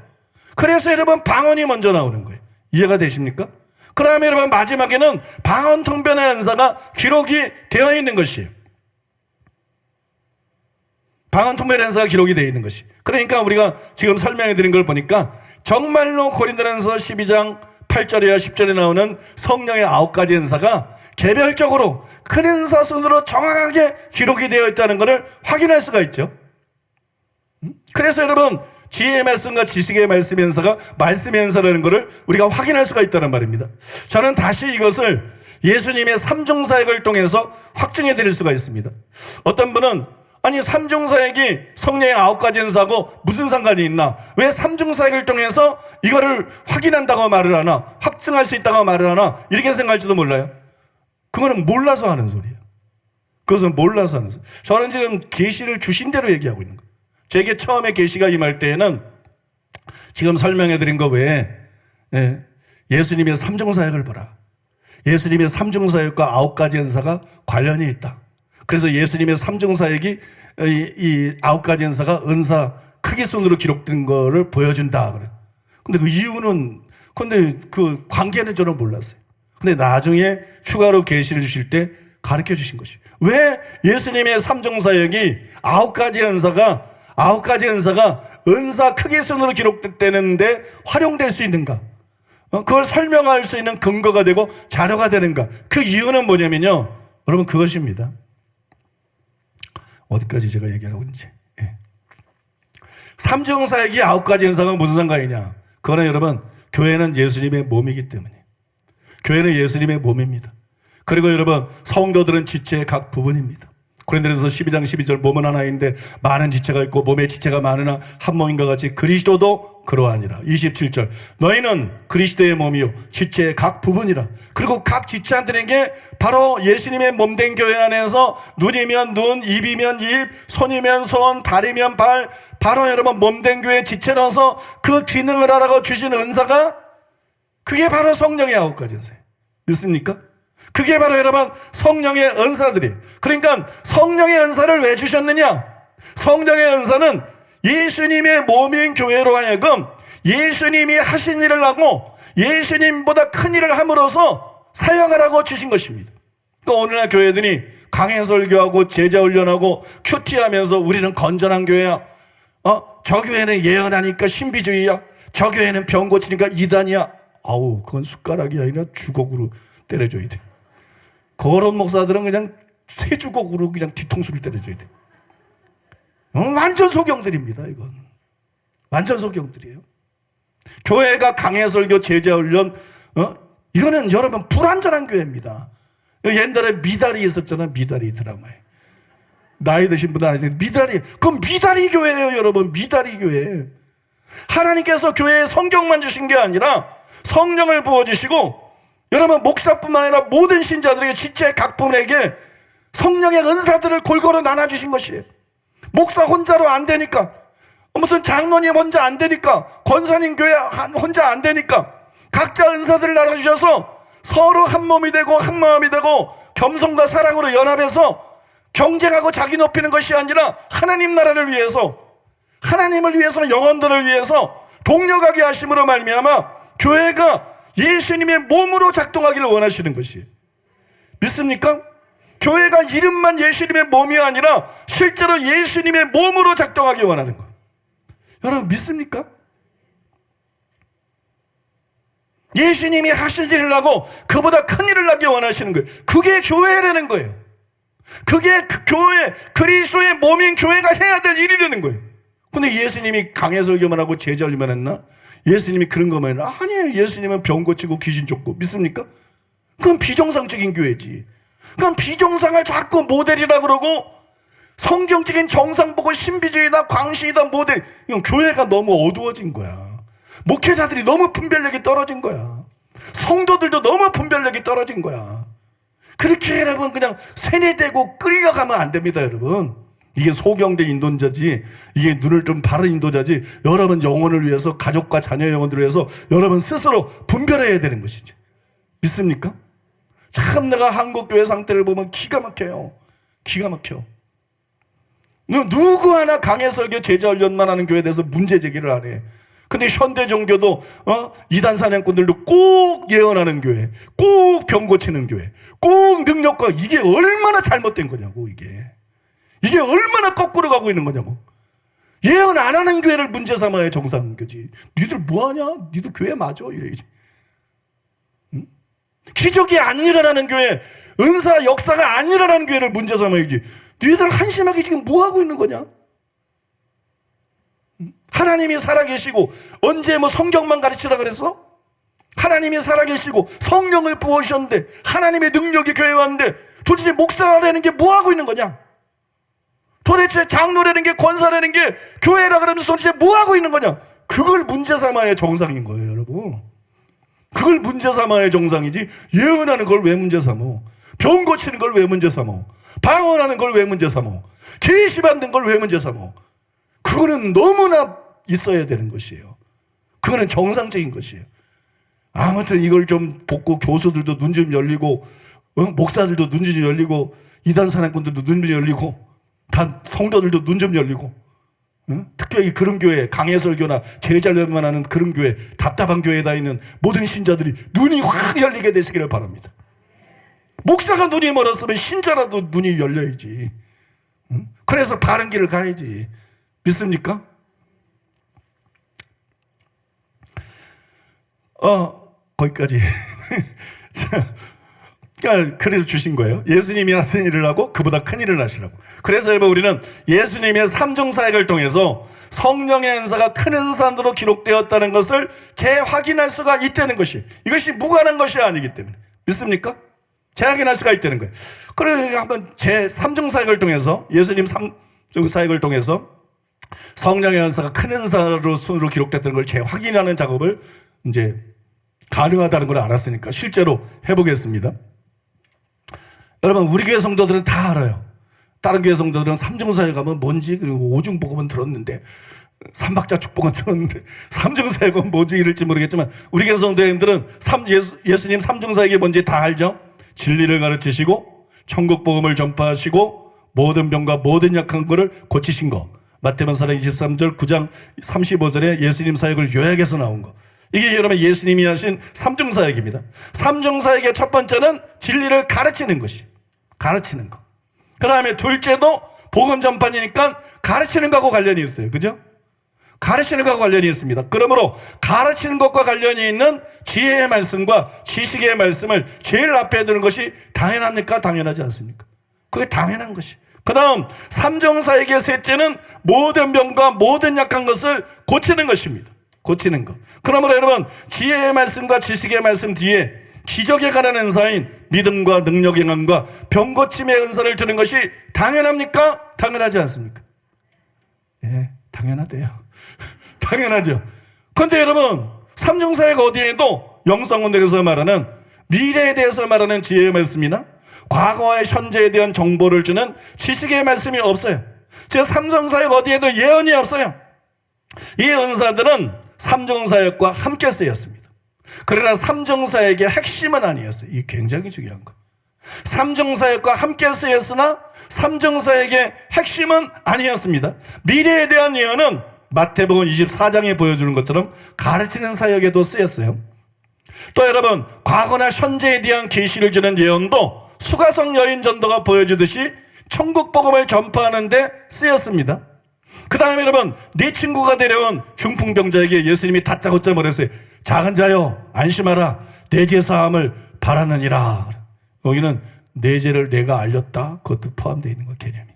그래서 여러분 방언이 먼저 나오는 거예요. 이해가 되십니까? 그 다음에 여러분 마지막에는 방언 통변의 은사가 기록이 되어 있는 것이에요. 방언 통변의 은사가 기록이 되어 있는 것이. 그러니까 우리가 지금 설명해 드린 걸 보니까 정말로 고린도전서 12장 8절이나 10절에 나오는 성령의 9가지 은사가 개별적으로 큰 은사 순으로 정확하게 기록이 되어 있다는 것을 확인할 수가 있죠. 그래서 여러분 지혜의 말씀과 지식의 말씀의 은사가 말씀의 은사라는 것을 우리가 확인할 수가 있다는 말입니다. 저는 다시 이것을 예수님의 삼중사역을 통해서 확증해 드릴 수가 있습니다. 어떤 분은 아니 삼중사역이 성령의 9가지 은사하고 무슨 상관이 있나? 왜 삼중사역을 통해서 이거를 확인한다고 말을 하나? 확증할 수 있다고 말을 하나? 이렇게 생각할지도 몰라요. 그거는 몰라서 하는 소리예요. 그것은 몰라서 하는 소리. 저는 지금 계시를 주신 대로 얘기하고 있는 거예요. 제게 처음에 계시가 임할 때에는 지금 설명해드린 거 외에 예수님의 삼중사역을 보라. 예수님의 삼중사역과 9가지 은사가 관련이 있다. 그래서 예수님의 삼중사역이 이 9가지 은사가 은사 크기 순으로 기록된 거를 보여준다. 그래. 근데 그 이유는, 근데 그 관계는 저는 몰랐어요. 근데 나중에 추가로 계시를 주실 때 가르쳐 주신 것이. 왜 예수님의 삼중사역이 9가지 은사가 은사 크기 순으로 기록되는데 활용될 수 있는가? 그걸 설명할 수 있는 근거가 되고 자료가 되는가? 그 이유는 뭐냐면요. 여러분 그것입니다. 어디까지 제가 얘기하고 있는지. 삼중사역이 9가지 은사가 무슨 상관이냐? 그거는 여러분 교회는 예수님의 몸이기 때문에. 교회는 예수님의 몸입니다. 그리고 여러분 성도들은 지체의 각 부분입니다. 고린도전서 12장 12절 몸은 하나인데 많은 지체가 있고 몸의 지체가 많으나 한 몸인과 같이 그리스도도 그러하니라. 27절 너희는 그리스도의 몸이요 지체의 각 부분이라. 그리고 각 지체들에게 바로 예수님의 몸된 교회 안에서 눈이면 눈, 입이면 입, 손이면 손, 발이면 발, 바로 여러분 몸된 교회 지체라서 그 기능을 하라고 주신 은사가 그게 바로 성령의 9가지 은사예요. 믿습니까? 그게 바로 여러분 성령의 은사들이에요. 그러니까 성령의 은사를 왜 주셨느냐? 성령의 은사는 예수님의 몸인 교회로 하여금 예수님이 하신 일을 하고 예수님보다 큰 일을 함으로써 사역하라고 주신 것입니다. 또 오늘날 교회들이 강해 설교하고 제자 훈련하고 큐티하면서 우리는 건전한 교회야. 저 교회는 예언하니까 신비주의야. 저 교회는 병 고치니까 이단이야. 아우, 그건 숟가락이 아니라 주걱으로 때려줘야 돼. 그런 목사들은 그냥 새 주걱으로 그냥 뒤통수를 때려줘야 돼. 완전 소경들입니다, 이건. 완전 소경들이에요. 교회가 강해설교, 제자훈련, 이거는 여러분 불완전한 교회입니다. 옛날에 미다리 있었잖아, 미다리 드라마에. 나이 드신 분들 아시죠? 미다리. 그건 미다리 교회예요, 여러분. 미다리 교회. 하나님께서 교회에 성경만 주신 게 아니라 성령을 부어주시고 여러분 목사뿐만 아니라 모든 신자들에게 지체의 각 부분에게 성령의 은사들을 골고루 나눠주신 것이에요. 목사 혼자로 안 되니까, 무슨 장로님 혼자 안 되니까, 권사님 교회 혼자 안 되니까 각자 은사들을 나눠주셔서 서로 한 몸이 되고 한 마음이 되고 겸손과 사랑으로 연합해서 경쟁하고 자기 높이는 것이 아니라 하나님 나라를 위해서, 하나님을 위해서, 영혼들을 위해서 동력하게 하심으로 말미암아 교회가 예수님의 몸으로 작동하기를 원하시는 것이에요. 믿습니까? 교회가 이름만 예수님의 몸이 아니라 실제로 예수님의 몸으로 작동하기 원하는 거예요. 여러분 믿습니까? 예수님이 하신 일을 하고 그보다 큰 일을 하기 원하시는 거예요. 그게 교회라는 거예요. 그게 그 교회, 그리스도의 몸인 교회가 해야 될 일이라는 거예요. 근데 예수님이 강해설교만 하고 제자들만 했나? 예수님이 그런 것만 했나? 아니에요. 예수님은 병 고치고 귀신 쫓고. 믿습니까? 그건 비정상적인 교회지. 그건 비정상을 자꾸 모델이라 그러고 성경적인 정상 보고 신비주의다, 광신이다, 모델. 이건 교회가 너무 어두워진 거야. 목회자들이 너무 분별력이 떨어진 거야. 성도들도 너무 분별력이 떨어진 거야. 그렇게 여러분 그냥 세뇌되고 끌려가면 안 됩니다, 여러분. 이게 소경된 인도자지, 이게 눈을 좀 바른 인도자지, 여러분 영혼을 위해서, 가족과 자녀 영혼들을 위해서 여러분 스스로 분별해야 되는 것이지. 믿습니까? 참 내가 한국교회 상태를 보면 기가 막혀요. 기가 막혀. 누구 하나 강해설교 제자훈련만 하는 교회에 대해서 문제 제기를 안 해. 근데 현대 종교도 이단 사냥꾼들도 꼭 예언하는 교회, 꼭 병 고치는 교회, 꼭 능력과, 이게 얼마나 잘못된 거냐고. 이게 얼마나 거꾸로 가고 있는 거냐고. 예언 안 하는 교회를 문제 삼아야 정상교지. 니들 뭐하냐? 니들 교회 맞아? 이래야지. 응? 기적이 안 일어나는 교회, 은사 역사가 안 일어나는 교회를 문제 삼아야지. 니들 한심하게 지금 뭐하고 있는 거냐? 하나님이 살아계시고 언제 뭐 성경만 가르치라 그랬어? 하나님이 살아계시고 성령을 부으셨는데 하나님의 능력이 교회에 왔는데 도대체 목사라는 게 뭐하고 있는 거냐? 도대체 장로라는 게, 권사라는 게 교회라 그러면서 도대체 뭐하고 있는 거냐? 그걸 문제 삼아야 정상인 거예요, 여러분. 그걸 문제 삼아야 정상이지. 예언하는 걸 왜 문제 삼어? 병 고치는 걸 왜 문제 삼어? 방언하는 걸 왜 문제 삼어? 계시 받는 걸 왜 문제 삼어? 그거는 너무나 있어야 되는 것이에요. 그거는 정상적인 것이에요. 아무튼 이걸 좀 복고 교수들도 눈 좀 열리고, 목사들도 눈 좀 열리고, 이단 사냥꾼들도 눈 좀 열리고, 다 성도들도 눈 좀 열리고, 특별히 그런 교회, 강해설교나 제자훈련만 하는 그런 교회, 답답한 교회에 다 있는 모든 신자들이 눈이 확 열리게 되시기를 바랍니다. 목사가 눈이 멀었으면 신자라도 눈이 열려야지. 그래서 바른 길을 가야지. 믿습니까? 거기까지. 그래서 주신 거예요. 예수님이 하신 일을 하고 그보다 큰 일을 하시라고. 그래서 여러분, 우리는 예수님의 삼중사역을 통해서 성령의 은사가 큰 은사로 기록되었다는 것을 재확인할 수가 있다는 것이, 이것이 무관한 것이 아니기 때문에. 믿습니까? 재확인할 수가 있다는 거예요. 그래서 한번 제 삼중사역을 통해서, 예수님 삼중사역을 통해서 성령의 은사가 큰 은사로 손으로 기록됐다는 걸 재확인하는 작업을 이제 가능하다는 걸 알았으니까 실제로 해보겠습니다. 여러분, 우리 교회 성도들은 다 알아요. 다른 교회 성도들은 삼중사역 가면 뭔지, 그리고 오중복음은 들었는데, 삼박자 축복은 들었는데, 삼중사역은 뭔지 이럴지 모르겠지만, 우리 교회 성도님들은 예수님 삼중사역이 뭔지 다 알죠? 진리를 가르치시고, 천국복음을 전파하시고, 모든 병과 모든 약한 것을 고치신 거. 마태복음 23절 9장 35절에 예수님 사역을 요약해서 나온 거. 이게 여러분 예수님이 하신 삼중사역입니다. 삼중사역의 첫 번째는 진리를 가르치는 것이, 가르치는 거. 그 다음에 둘째도 복음 전파니까 가르치는 것과 관련이 있어요. 그죠? 가르치는 것과 관련이 있습니다. 그러므로 가르치는 것과 관련이 있는 지혜의 말씀과 지식의 말씀을 제일 앞에 두는 것이 당연합니까? 당연하지 않습니까? 그게 당연한 것이. 그 다음 삼중사역의 셋째는 모든 병과 모든 약한 것을 고치는 것입니다. 고치는 것. 그러므로 여러분, 지혜의 말씀과 지식의 말씀 뒤에 기적에 관한 은사인 믿음과 능력의 응함과 병 고침의 은사를 주는 것이 당연합니까? 당연하지 않습니까? 예, 당연하대요. 당연하죠. 그런데 여러분, 삼중사역 어디에도 영성에 대해서 말하는, 미래에 대해서 말하는 지혜의 말씀이나 과거와 현재에 대한 정보를 주는 지식의 말씀이 없어요. 즉 삼중사역 어디에도 예언이 없어요. 이 은사들은 삼중사역과 함께 쓰였습니다. 그러나 삼중사역의 핵심은 아니었어요. 이게 굉장히 중요한 거. 삼중사역과 함께 쓰였으나 삼중사역의 핵심은 아니었습니다. 미래에 대한 예언은 마태복음 24장에 보여주는 것처럼 가르치는 사역에도 쓰였어요. 또 여러분, 과거나 현재에 대한 계시를 주는 예언도 수가성 여인 전도가 보여주듯이 천국 복음을 전파하는 데 쓰였습니다. 그 다음에 여러분, 네 친구가 데려온 흉풍병자에게 예수님이 다짜고짜 말했어요. 작은 자여 안심하라, 내 죄사함을 바라느니라. 여기는 내 죄를 내가 알렸다. 그것도 포함되어 있는 거예요, 개념이.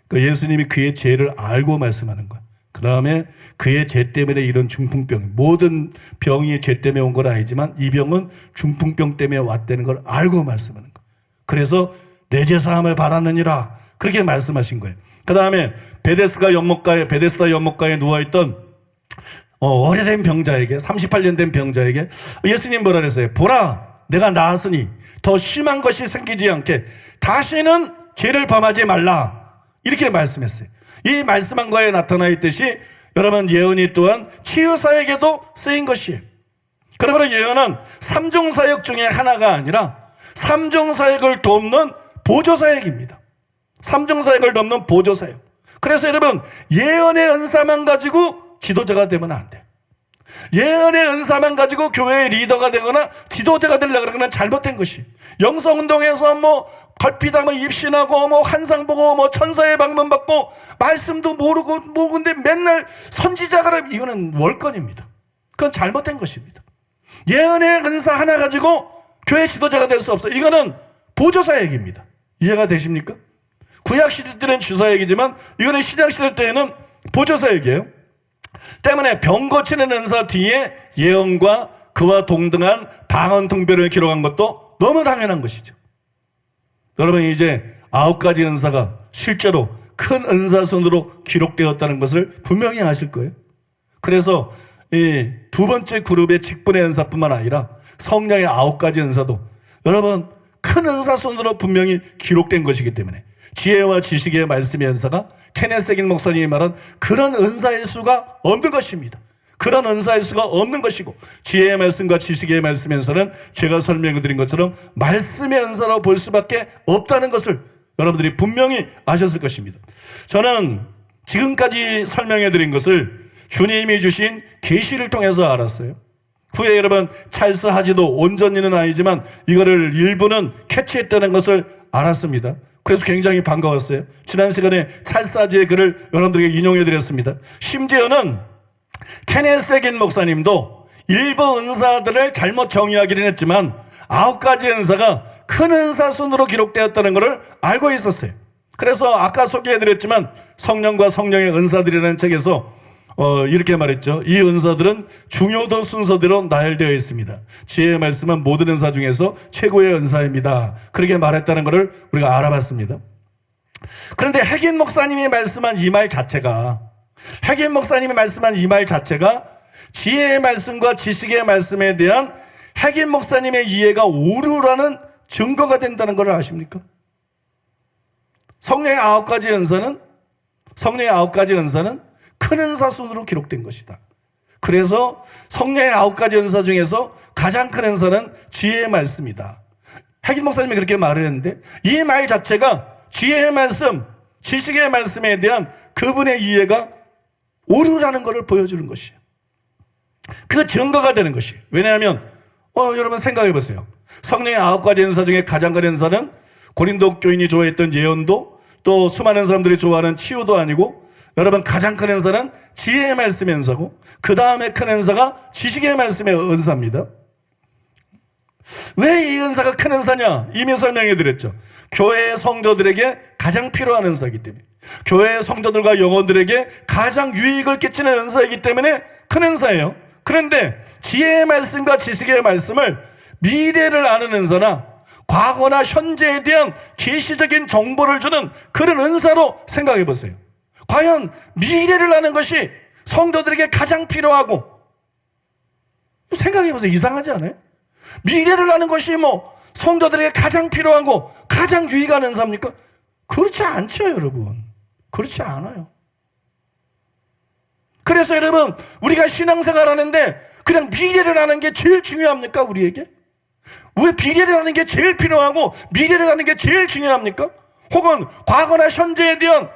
그러니까 예수님이 그의 죄를 알고 말씀하는 거예요. 그 다음에 그의 죄 때문에 이런 중풍병, 모든 병이 죄 때문에 온 건 아니지만 이 병은 중풍병 때문에 왔다는 걸 알고 말씀하는 거예요. 그래서 내 죄 사함을 바랐느니라 그렇게 말씀하신 거예요. 그 다음에 베데스다 연못가에 누워있던 오래된 병자에게, 38년 된 병자에게 예수님 뭐라 그랬어요? 보라, 내가 나았으니 더 심한 것이 생기지 않게 다시는 죄를 범하지 말라. 이렇게 말씀했어요. 이 말씀한 거에 나타나 있듯이 여러분, 예언이 또한 치유사역에도 쓰인 것이에요. 그러므로 예언은 삼중사역 중에 하나가 아니라 삼중사역을 돕는 보조사역입니다. 삼중사역을 돕는 보조사역. 그래서 여러분, 예언의 은사만 가지고 지도자가 되면 안 돼요. 예언의 은사만 가지고 교회의 리더가 되거나 지도자가 되려고 그러는 건 잘못된 것이. 영성운동에서 걸핏하면 입신하고 환상 보고 천사의 방문 받고 말씀도 모르고 근데 맨날 선지자가 이거는 월권입니다. 그건 잘못된 것입니다. 예언의 은사 하나 가지고 교회 지도자가 될 수 없어요. 이거는 보조사역입니다. 이해가 되십니까? 구약시대 때는 주사역이지만 이거는 신약시대 때에는 보조사역이에요. 때문에 병 고치는 은사 뒤에 예언과 그와 동등한 방언 통변을 기록한 것도 너무 당연한 것이죠. 여러분, 이제 9가지 은사가 실제로 큰 은사순으로 기록되었다는 것을 분명히 아실 거예요. 그래서 이 두 번째 그룹의 직분의 은사뿐만 아니라 성령의 9가지 은사도 여러분 큰 은사순으로 분명히 기록된 것이기 때문에 지혜와 지식의 말씀의 은사가 케네스 해긴 목사님이 말한 그런 은사의 수가 없는 것입니다. 그런 은사의 수가 없는 것이고, 지혜의 말씀과 지식의 말씀의 은사는 제가 설명해 드린 것처럼 말씀의 은사로 볼 수밖에 없다는 것을 여러분들이 분명히 아셨을 것입니다. 저는 지금까지 설명해 드린 것을 주님이 주신 계시를 통해서 알았어요. 후에 여러분 찰스 하지도 온전히는 아니지만 이거를 일부는 캐치했다는 것을 알았습니다. 그래서 굉장히 반가웠어요. 지난 시간에 찰스 하지의 글을 여러분들에게 인용해 드렸습니다. 심지어는 케네스 해긴 목사님도 일부 은사들을 잘못 정의하기는 했지만 9가지 은사가 큰 은사순으로 기록되었다는 것을 알고 있었어요. 그래서 아까 소개해드렸지만 성령과 성령의 은사들이라는 책에서 이렇게 말했죠. 이 은사들은 중요도 순서대로 나열되어 있습니다. 지혜의 말씀은 모든 은사 중에서 최고의 은사입니다. 그렇게 말했다는 것을 우리가 알아봤습니다. 그런데 해긴 목사님이 말씀한 이 말 자체가 지혜의 말씀과 지식의 말씀에 대한 해긴 목사님의 이해가 오류라는 증거가 된다는 걸 아십니까? 성령의 9가지 은사는 큰 은사순으로 기록된 것이다. 그래서 성령의 9가지 은사 중에서 가장 큰 은사는 지혜의 말씀이다. 해긴 목사님이 그렇게 말을 했는데 이 말 자체가 지혜의 말씀, 지식의 말씀에 대한 그분의 이해가 오류라는 것을 보여주는 것이에요. 그 증거가 되는 것이에요. 왜냐하면 여러분 생각해 보세요. 성령의 9가지 은사 중에 가장 큰 은사는 고린도 교인이 좋아했던 예언도 또 수많은 사람들이 좋아하는 치유도 아니고, 여러분 가장 큰 은사는 지혜의 말씀의 은사고 그 다음에 큰 은사가 지식의 말씀의 은사입니다. 왜 이 은사가 큰 은사냐? 이미 설명해 드렸죠. 교회의 성도들에게 가장 필요한 은사이기 때문에, 교회의 성도들과 영혼들에게 가장 유익을 끼치는 은사이기 때문에 큰 은사예요. 그런데 지혜의 말씀과 지식의 말씀을 미래를 아는 은사나 과거나 현재에 대한 계시적인 정보를 주는 그런 은사로 생각해 보세요. 과연 미래를 아는 것이 성도들에게 가장 필요하고, 생각해 보세요. 이상하지 않아요? 미래를 아는 것이 성도들에게 가장 필요하고 가장 유익한 은사입니까? 그렇지 않죠, 여러분. 그렇지 않아요. 그래서 여러분, 우리가 신앙생활 하는데 그냥 미래를 아는 게 제일 중요합니까, 우리에게? 우리 미래를 아는 게 제일 필요하고 미래를 아는 게 제일 중요합니까? 혹은 과거나 현재에 대한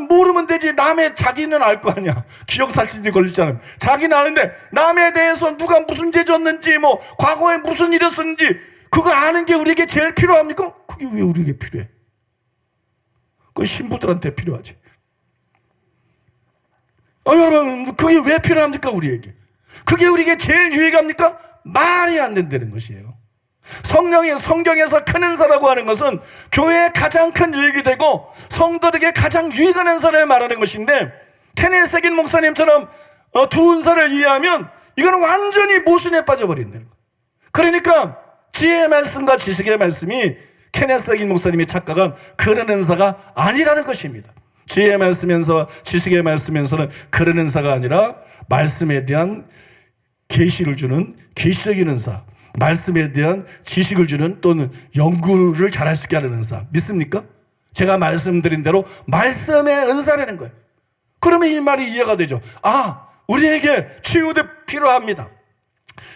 모르면 되지. 자기는 알 거 아니야. 기억사실지 걸리잖아요. 자기는 아는데 남에 대해서 누가 무슨 죄 졌는지 과거에 무슨 일이 있었는지 그거 아는 게 우리에게 제일 필요합니까? 그게 왜 우리에게 필요해? 그 신부들한테 필요하지. 여러분, 그게 왜 필요합니까, 우리에게? 그게 우리에게 제일 유익합니까? 말이 안 된다는 것이에요. 성령이 성경에서 큰 은사라고 하는 것은 교회에 가장 큰 유익이 되고 성도들에게 가장 유익한 은사를 말하는 것인데, 케네스 해긴 목사님처럼 두 은사를 이해하면 이거는 완전히 모순에 빠져버린다는 거예요. 그러니까 지혜의 말씀과 지식의 말씀이 케네스 해긴 목사님이 착각한 그런 은사가 아니라는 것입니다. 지혜의 말씀면서 지식의 말씀면서는 그런 은사가 아니라 말씀에 대한 계시를 주는 계시적인 은사, 말씀에 대한 지식을 주는 또는 연구를 잘할 수 있게 하는 은사. 믿습니까? 제가 말씀드린 대로 말씀의 은사라는 거예요. 그러면 이 말이 이해가 되죠. 아, 우리에게 치유도 필요합니다.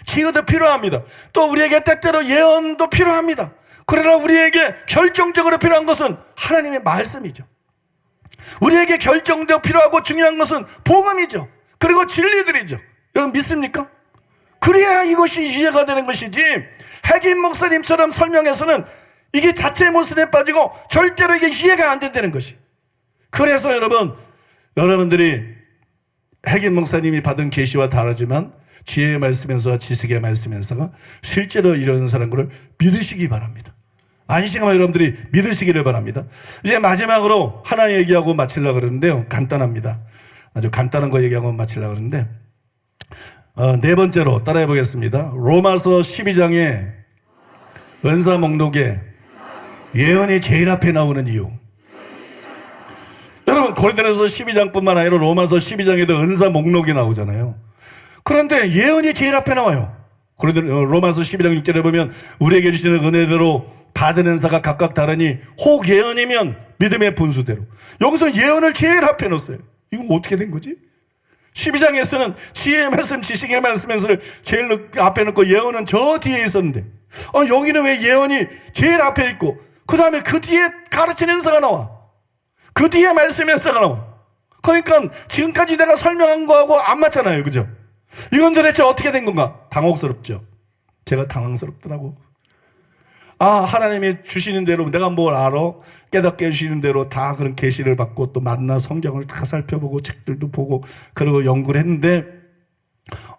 치유도 필요합니다. 또 우리에게 때때로 예언도 필요합니다. 그러나 우리에게 결정적으로 필요한 것은 하나님의 말씀이죠. 우리에게 결정적으로 필요하고 중요한 것은 복음이죠. 그리고 진리들이죠. 여러분 믿습니까? 그래야 이것이 이해가 되는 것이지, 해긴 목사님처럼 설명해서는 이게 자체 모순에 빠지고 절대로 이게 이해가 안 된다는 것이. 그래서 여러분들이 해긴 목사님이 받은 계시와 다르지만 지혜의 말씀면서와 지식의 말씀면서가 실제로 이런 사람인 것을 믿으시기 바랍니다. 안심하면 여러분들이 믿으시기를 바랍니다. 이제 마지막으로 하나 얘기하고 마치려고 그러는데요. 간단합니다. 아주 간단한 거 얘기하고 마치려고 그러는데, 네 번째로 따라해 보겠습니다. 로마서 12장의 은사 목록에 예언이 제일 앞에 나오는 이유. 여러분 고린도전서 12장뿐만 아니라 로마서 12장에도 은사 목록이 나오잖아요. 그런데 예언이 제일 앞에 나와요. 로마서 12장 6절에 보면 우리에게 주시는 은혜대로 받은 은사가 각각 다르니 혹 예언이면 믿음의 분수대로. 여기서 예언을 제일 앞에 놓았어요. 이거 어떻게 된 거지? 12장에서는 지혜의 말씀, 지식의 말씀을 제일 앞에 놓고 예언은 저 뒤에 있었는데, 여기는 왜 예언이 제일 앞에 있고 그 다음에 그 뒤에 가르치는 은사가 나와, 그 뒤에 말씀의 은사가 나와. 그러니까 지금까지 내가 설명한 거하고 안 맞잖아요. 그죠? 이건 도대체 어떻게 된 건가? 당혹스럽죠. 제가 당황스럽더라고. 하나님이 주시는 대로 내가 뭘 알아? 깨닫게 해주시는 대로 다 그런 계시를 받고 또 만나 성경을 다 살펴보고 책들도 보고 그리고 연구를 했는데,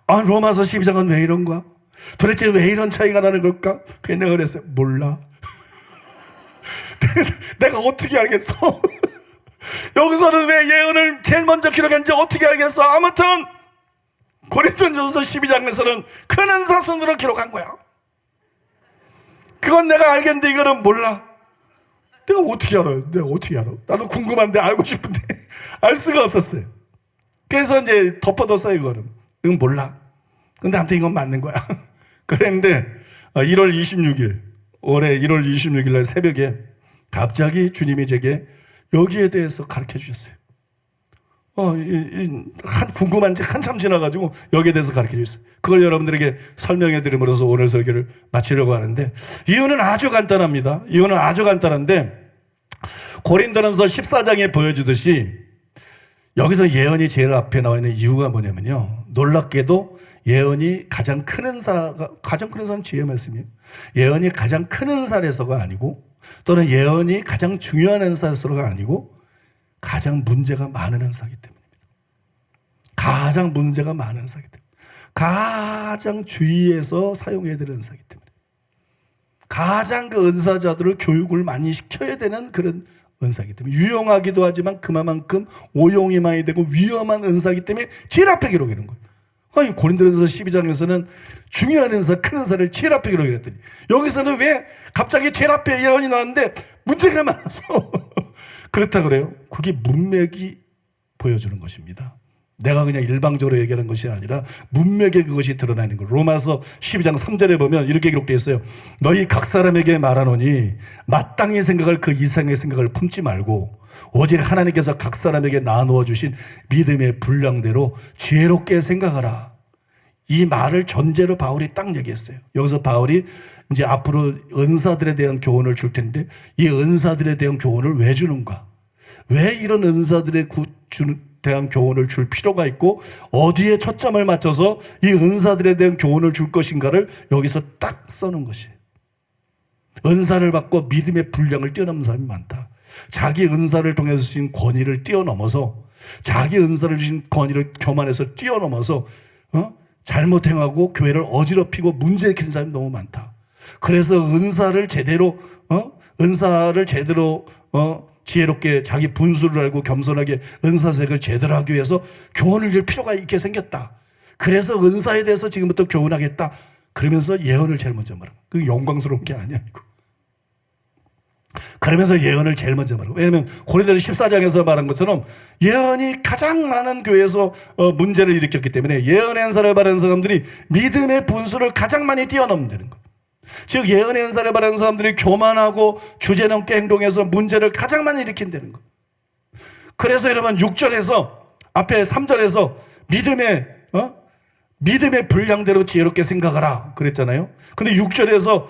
로마서 12장은 왜 이런가? 도대체 왜 이런 차이가 나는 걸까? 그게 내가 그랬어요. 몰라. 내가 어떻게 알겠어? 여기서는 왜 예언을 제일 먼저 기록했는지 어떻게 알겠어? 아무튼 고린도전서 12장에서는 큰 은사순으로 기록한 거야. 그건 내가 알겠는데 이거는 몰라. 내가 어떻게 알아요? 나도 궁금한데 알고 싶은데 알 수가 없었어요. 그래서 이제 덮어뒀어요. 이건 몰라. 근데 아무튼 이건 맞는 거야. 그랬는데 1월 26일 올해 1월 26일 날 새벽에 갑자기 주님이 제게 여기에 대해서 가르쳐 주셨어요. 궁금한 지 한참 지나가지고 여기에 대해서 가르쳐 주셨어요. 그걸 여러분들에게 설명해 드림으로써 오늘 설교를 마치려고 하는데, 이유는 아주 간단합니다. 이유는 아주 간단한데, 고린도전서 14장에 보여주듯이 여기서 예언이 제일 앞에 나와 있는 이유가 뭐냐면요, 놀랍게도 예언이 가장 큰 은사는 지혜의 말씀이에요. 예언이 가장 큰 은사라서가 아니고, 또는 예언이 가장 중요한 은사라서가 아니고, 가장 문제가 많은 은사이기 때문입니다. 가장 문제가 많은 은사이기 때문에, 가장 주의해서 사용해야 되는 은사이기 때문에, 가장 그 은사자들을 교육을 많이 시켜야 되는 그런 은사이기 때문에, 유용하기도 하지만 그만큼 오용이 많이 되고 위험한 은사이기 때문에 제일 앞에 기록하는 거예요. 아니 고린도전서 12장에서는 중요한 은사, 큰 은사를 제일 앞에 기록했더니 여기서는 왜 갑자기 제일 앞에 예언이 나왔는데 문제가 많아서 그렇다 그래요. 그게 문맥이 보여주는 것입니다. 내가 그냥 일방적으로 얘기하는 것이 아니라 문맥에 그것이 드러나는 거예요. 로마서 12장 3절에 보면 이렇게 기록되어 있어요. 너희 각 사람에게 말하노니 마땅히 생각할 그 이상의 생각을 품지 말고 오직 하나님께서 각 사람에게 나누어 주신 믿음의 분량대로 지혜롭게 생각하라. 이 말을 전제로 바울이 딱 얘기했어요. 여기서 바울이 이제 앞으로 은사들에 대한 교훈을 줄 텐데, 이 은사들에 대한 교훈을 왜 주는가? 왜 이런 은사들에 대한 교훈을 줄 필요가 있고 어디에 초점을 맞춰서 이 은사들에 대한 교훈을 줄 것인가를 여기서 딱 써놓은 것이에요. 은사를 받고 믿음의 분량을 뛰어넘는 사람이 많다. 자기 은사를 통해서 주신 권위를 뛰어넘어서, 자기 은사를 주신 권위를 교만해서 뛰어넘어서 잘못 행하고 교회를 어지럽히고 문제 일으키는 사람이 너무 많다. 그래서 은사를 제대로 지혜롭게 자기 분수를 알고 겸손하게 은사색을 제대로 하기 위해서 교훈을 줄 필요가 있게 생겼다. 그래서 은사에 대해서 지금부터 교훈하겠다. 그러면서 예언을 제일 먼저 말하고, 그 영광스러운 게 아니야 이거. 그러면서 예언을 제일 먼저 말하고, 왜냐하면 고린도서 14장에서 말한 것처럼 예언이 가장 많은 교회에서 문제를 일으켰기 때문에 예언의 은사를 받은 사람들이 믿음의 분수를 가장 많이 뛰어넘는 거. 즉 예언의 은사를 받은 사람들이 교만하고 주제넘게 행동해서 문제를 가장 많이 일으킨다는 거. 그래서 여러분 6절에서 앞에 3절에서 믿음의 분량대로 지혜롭게 생각하라 그랬잖아요. 근데 6절에서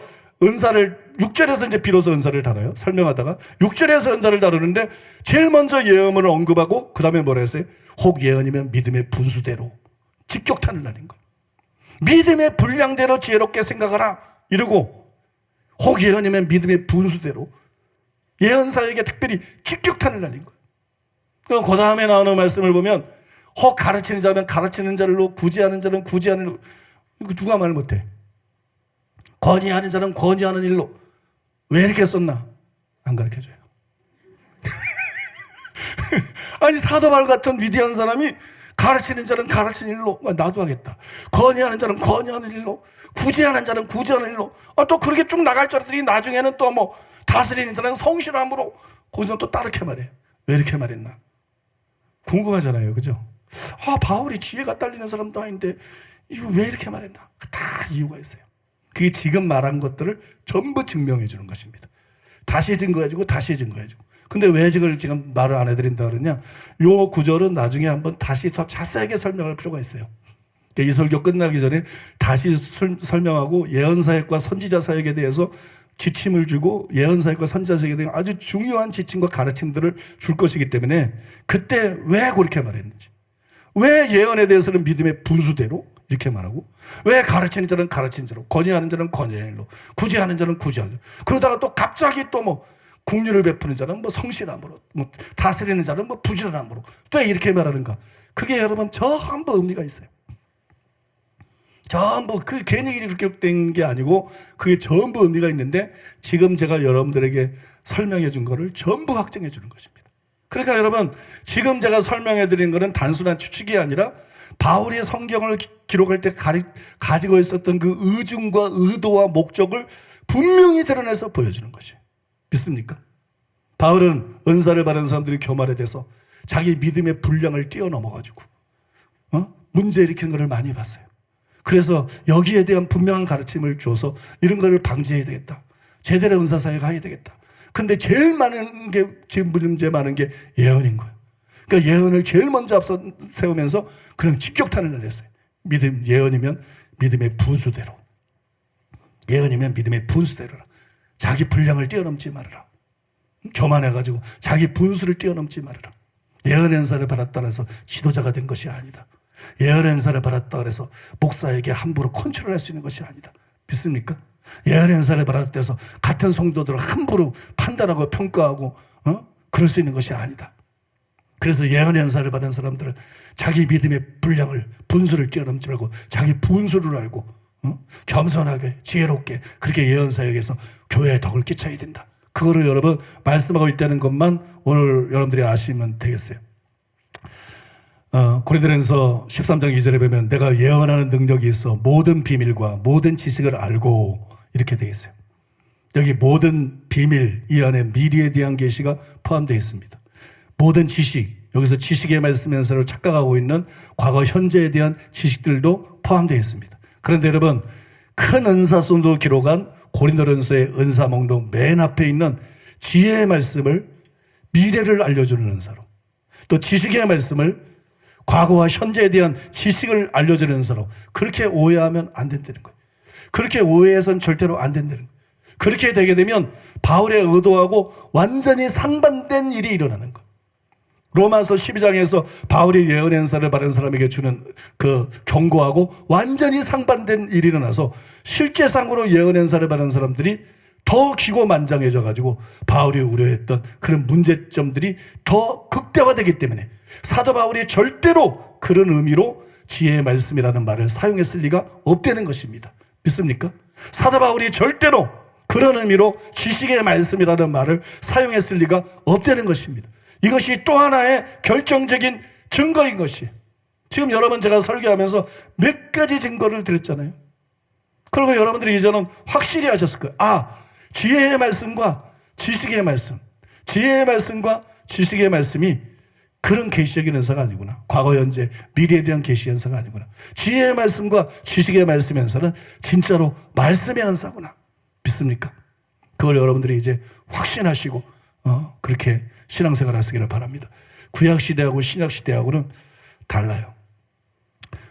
이제 비로소 은사를 다뤄요. 설명하다가 6절에서 은사를 다루는데 제일 먼저 예언을 언급하고 그 다음에 뭐라 했어요? 혹 예언이면 믿음의 분수대로 직격탄을 날린 거. 믿음의 분량대로 지혜롭게 생각하라 이러고, 혹 예언이면 믿음의 분수대로 예언사에게 특별히 직격탄을 날린 거예요. 그 다음에 나오는 말씀을 보면 혹 가르치는 자는 가르치는 자로, 구제하는 자는 구제하는 일로. 이거 누가 말 못해? 건의하는 자는 건의하는 일로. 왜 이렇게 썼나? 안 가르쳐줘요. 아니 사도 바울 같은 위대한 사람이 가르치는 자는 가르치는 일로. 나도 하겠다. 건의하는 자는 건의하는 일로, 구제하는 자는 구제하는 일로. 또 그렇게 쭉 나갈 줄 알았더니 나중에는 또 뭐 다스리는 자는 성실함으로. 거기서 또 따르게 말해. 왜 이렇게 말했나? 궁금하잖아요, 그죠? 바울이 지혜가 딸리는 사람도 아닌데 이거 왜 이렇게 말했나? 다 이유가 있어요. 그게 지금 말한 것들을 전부 증명해 주는 것입니다. 다시 증거해주고 다시 증거해주고. 근데 왜 이걸 지금 말을 안 해드린다 그러냐? 요 구절은 나중에 한번 다시 더 자세하게 설명할 필요가 있어요. 이 설교 끝나기 전에 다시 설명하고 예언사역과 선지자 사역에 대해서 지침을 주고 예언사역과 선지자 사역에 대한 아주 중요한 지침과 가르침들을 줄 것이기 때문에 그때 왜 그렇게 말했는지, 왜 예언에 대해서는 믿음의 분수대로 이렇게 말하고, 왜 가르치는 자는 가르치는 자로, 건의하는 자는 건의하는 일로, 구제하는 자는 구제하는 자로, 그러다가 또 갑자기 또 뭐 국률을 베푸는 자는 뭐 성실함으로, 뭐 다스리는 자는 뭐 부지런함으로 또 이렇게 말하는가? 그게 여러분 전부 의미가 있어요. 전부 그 괜히 그렇게 된 게 아니고 그게 전부 의미가 있는데 지금 제가 여러분들에게 설명해 준 거를 전부 확증해 주는 것입니다. 그러니까 여러분 지금 제가 설명해 드린 거는 단순한 추측이 아니라 바울이 성경을 기록할 때 가지고 있었던 그 의중과 의도와 목적을 분명히 드러내서 보여주는 것이에요. 믿습니까? 바울은 은사를 받은 사람들이 교만에 대해서 자기 믿음의 분량을 뛰어넘어가지고 문제 일으키는 것을 많이 봤어요. 그래서 여기에 대한 분명한 가르침을 줘서 이런 것을 방지해야 되겠다. 제대로 은사사역을 해야 되겠다. 근데 제일 많은 게, 지금 문제 많은 게 예언인 거예요. 그러니까 예언을 제일 먼저 앞서 세우면서 그냥 직격탄을 날렸어요. 예언이면 믿음의 분수대로. 예언이면 믿음의 분수대로라. 자기 분량을 뛰어넘지 말아라. 교만해가지고 자기 분수를 뛰어넘지 말아라. 예언의 은사를 받았다 해서 지도자가 된 것이 아니다. 예언의 은사를 받았다 그래서 목사에게 함부로 컨트롤할 수 있는 것이 아니다. 믿습니까? 예언의 은사를 받았다 해서 같은 성도들을 함부로 판단하고 평가하고 그럴 수 있는 것이 아니다. 그래서 예언의 은사를 받은 사람들은 자기 믿음의 분량을, 분수를 뛰어넘지 말고 자기 분수를 알고 겸손하게 지혜롭게 그렇게 예언사역에서 교회에 덕을 끼쳐야 된다. 그거를 여러분 말씀하고 있다는 것만 오늘 여러분들이 아시면 되겠어요. 고린도전서 13장 2절에 보면 내가 예언하는 능력이 있어 모든 비밀과 모든 지식을 알고 이렇게 되어 있어요. 여기 모든 비밀, 이 안에 미래에 대한 계시가 포함되어 있습니다. 모든 지식, 여기서 지식의 말씀에서 착각하고 있는 과거 현재에 대한 지식들도 포함되어 있습니다. 그런데 여러분 큰 은사손으로 기록한 고린도전서의 은사 목록 맨 앞에 있는 지혜의 말씀을 미래를 알려주는 은사로, 또 지식의 말씀을 과거와 현재에 대한 지식을 알려주는 은사로, 그렇게 오해하면 안 된다는 거예요. 그렇게 오해해서는 절대로 안 된다는 거예요. 그렇게 되게 되면 바울의 의도하고 완전히 상반된 일이 일어나는 거예요. 로마서 12장에서 바울이 예언의 은사를 받은 사람에게 주는 그 경고하고 완전히 상반된 일이 일어나서 실제상으로 예언의 은사를 받은 사람들이 더 기고만장해져 가지고 바울이 우려했던 그런 문제점들이 더 극대화되기 때문에 사도 바울이 절대로 그런 의미로 지혜의 말씀이라는 말을 사용했을 리가 없다는 것입니다. 믿습니까? 사도 바울이 절대로 그런 의미로 지식의 말씀이라는 말을 사용했을 리가 없다는 것입니다. 이것이 또 하나의 결정적인 증거인 것이. 지금 여러분 제가 설교하면서 몇 가지 증거를 드렸잖아요. 그리고 여러분들이 이제는 확실히 하셨을 거예요. 지혜의 말씀과 지식의 말씀, 지혜의 말씀과 지식의 말씀이 그런 계시적인 은사가 아니구나. 과거, 현재, 미래에 대한 계시 은사가 아니구나. 지혜의 말씀과 지식의 말씀 은사는 진짜로 말씀의 은사구나. 믿습니까? 그걸 여러분들이 이제 확신하시고 그렇게 신앙생활 하시기를 바랍니다. 구약시대하고 신약시대하고는 달라요.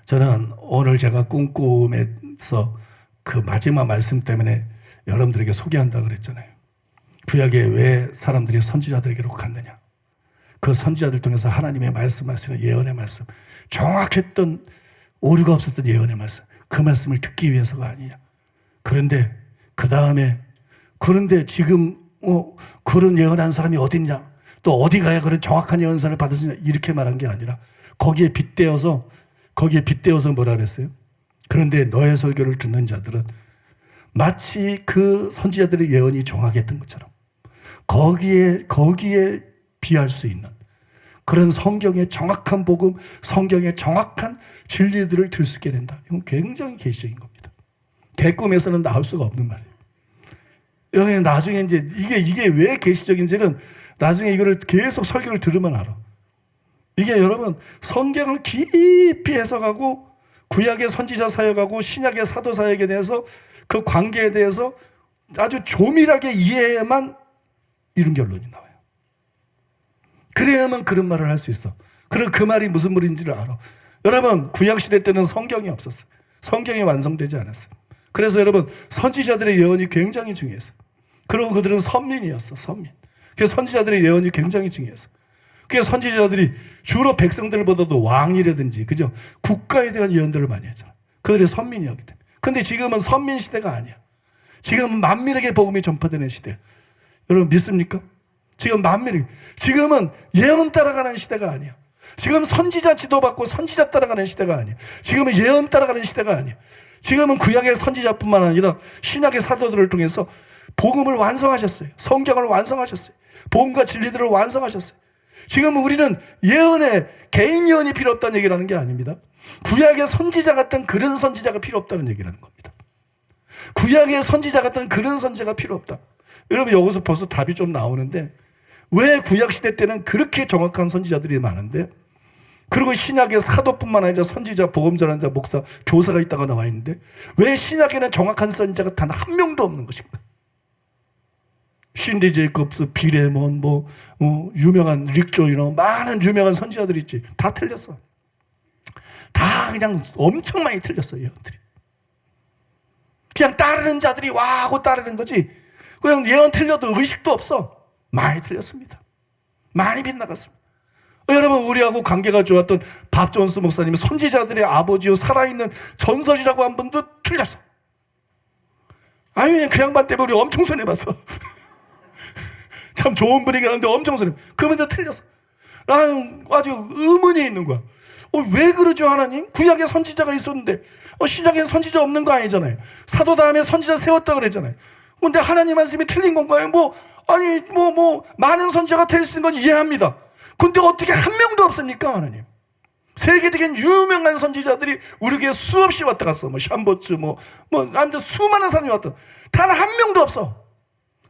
저는 오늘 제가 꿈꾸면서 그 마지막 말씀 때문에 여러분들에게 소개한다 그랬잖아요. 구약에 왜 사람들이 선지자들에게로 갔느냐. 그 선지자들 통해서 하나님의 말씀하시는 예언의 말씀, 정확했던 오류가 없었던 예언의 말씀, 그 말씀을 듣기 위해서가 아니냐. 그런데 그 다음에 지금 그런 예언한 사람이 어딨냐, 또 어디 가야 그런 정확한 예언사를 받을 수 있냐, 이렇게 말한 게 아니라 거기에 빗대어서 뭐라 그랬어요? 그런데 너의 설교를 듣는 자들은 마치 그 선지자들의 예언이 정확했던 것처럼 거기에 비할 수 있는 그런 성경의 정확한 복음, 성경의 정확한 진리들을 들 수 있게 된다. 이건 굉장히 계시적인 겁니다. 개꿈에서는 나올 수가 없는 말이에요. 여기 나중에 이제 이게 왜 계시적인지는 나중에 이거를 계속 설교를 들으면 알아. 이게 여러분 성경을 깊이 해석하고 구약의 선지자 사역하고 신약의 사도 사역에 대해서 그 관계에 대해서 아주 조밀하게 이해해야만 이런 결론이 나와요. 그래야만 그런 말을 할 수 있어. 그리고 그 말이 무슨 말인지를 알아. 여러분 구약시대 때는 성경이 없었어요. 성경이 완성되지 않았어요. 그래서 여러분 선지자들의 예언이 굉장히 중요했어요. 그리고 그들은 선민이었어. 선민. 그래서 선지자들의 예언이 굉장히 중요했어. 그래서 선지자들이 주로 백성들보다도 왕이라든지 그죠? 국가에 대한 예언들을 많이 했잖아. 그들이 선민이었기 때문에. 근데 지금은 선민 시대가 아니야. 지금은 만민에게 복음이 전파되는 시대야. 여러분 믿습니까? 지금은 예언 따라가는 시대가 아니야. 지금 선지자 지도받고 선지자 따라가는 시대가 아니야. 지금은 예언 따라가는 시대가 아니야. 지금은 구약의 선지자뿐만 아니라 신약의 사도들을 통해서 복음을 완성하셨어요. 성경을 완성하셨어요. 복음과 진리들을 완성하셨어요. 지금 우리는 개인 예언이 필요 없다는 얘기를 하는 게 아닙니다. 구약의 선지자 같은 그런 선지자가 필요 없다는 얘기를 하는 겁니다. 구약의 선지자 같은 그런 선지자가 필요 없다. 여러분 여기서 벌써 답이 좀 나오는데 왜 구약시대 때는 그렇게 정확한 선지자들이 많은데 그리고 신약의 사도뿐만 아니라 선지자, 복음 전환자, 목사, 교사가 있다가 나와 있는데 왜 신약에는 정확한 선지자가 단 한 명도 없는 것인가? 신디 제이콥스, 비레몬, 유명한 릭 조이너, 많은 유명한 선지자들이 있지. 다 틀렸어. 다 그냥 엄청 많이 틀렸어, 예언들이. 그냥 따르는 자들이 와 하고 따르는 거지. 그냥 예언 틀려도 의식도 없어. 많이 틀렸습니다. 많이 빗나갔습니다. 여러분 우리하고 관계가 좋았던 밥 존스 목사님이 선지자들의 아버지요 살아있는 전설이라고 한 분도 틀렸어. 아니 그 양반 때문에 우리 엄청 손해봤어. 참 좋은 분이긴 한데 엄청 손해. 그분도 틀렸어. 나는 아주 의문이 있는 거야. 왜 그러죠 하나님? 구약에 선지자가 있었는데 신약엔 선지자 없는 거 아니잖아요. 사도 다음에 선지자 세웠다 그랬잖아요. 근데 하나님 말씀이 틀린 건가요? 많은 선지자가 될 수 있는 건 이해합니다. 근데 어떻게 한 명도 없습니까 하나님? 세계적인 유명한 선지자들이 우리에게 수없이 왔다 갔어. 샴보츠 아무튼 수많은 사람이 왔다. 단 한 명도 없어.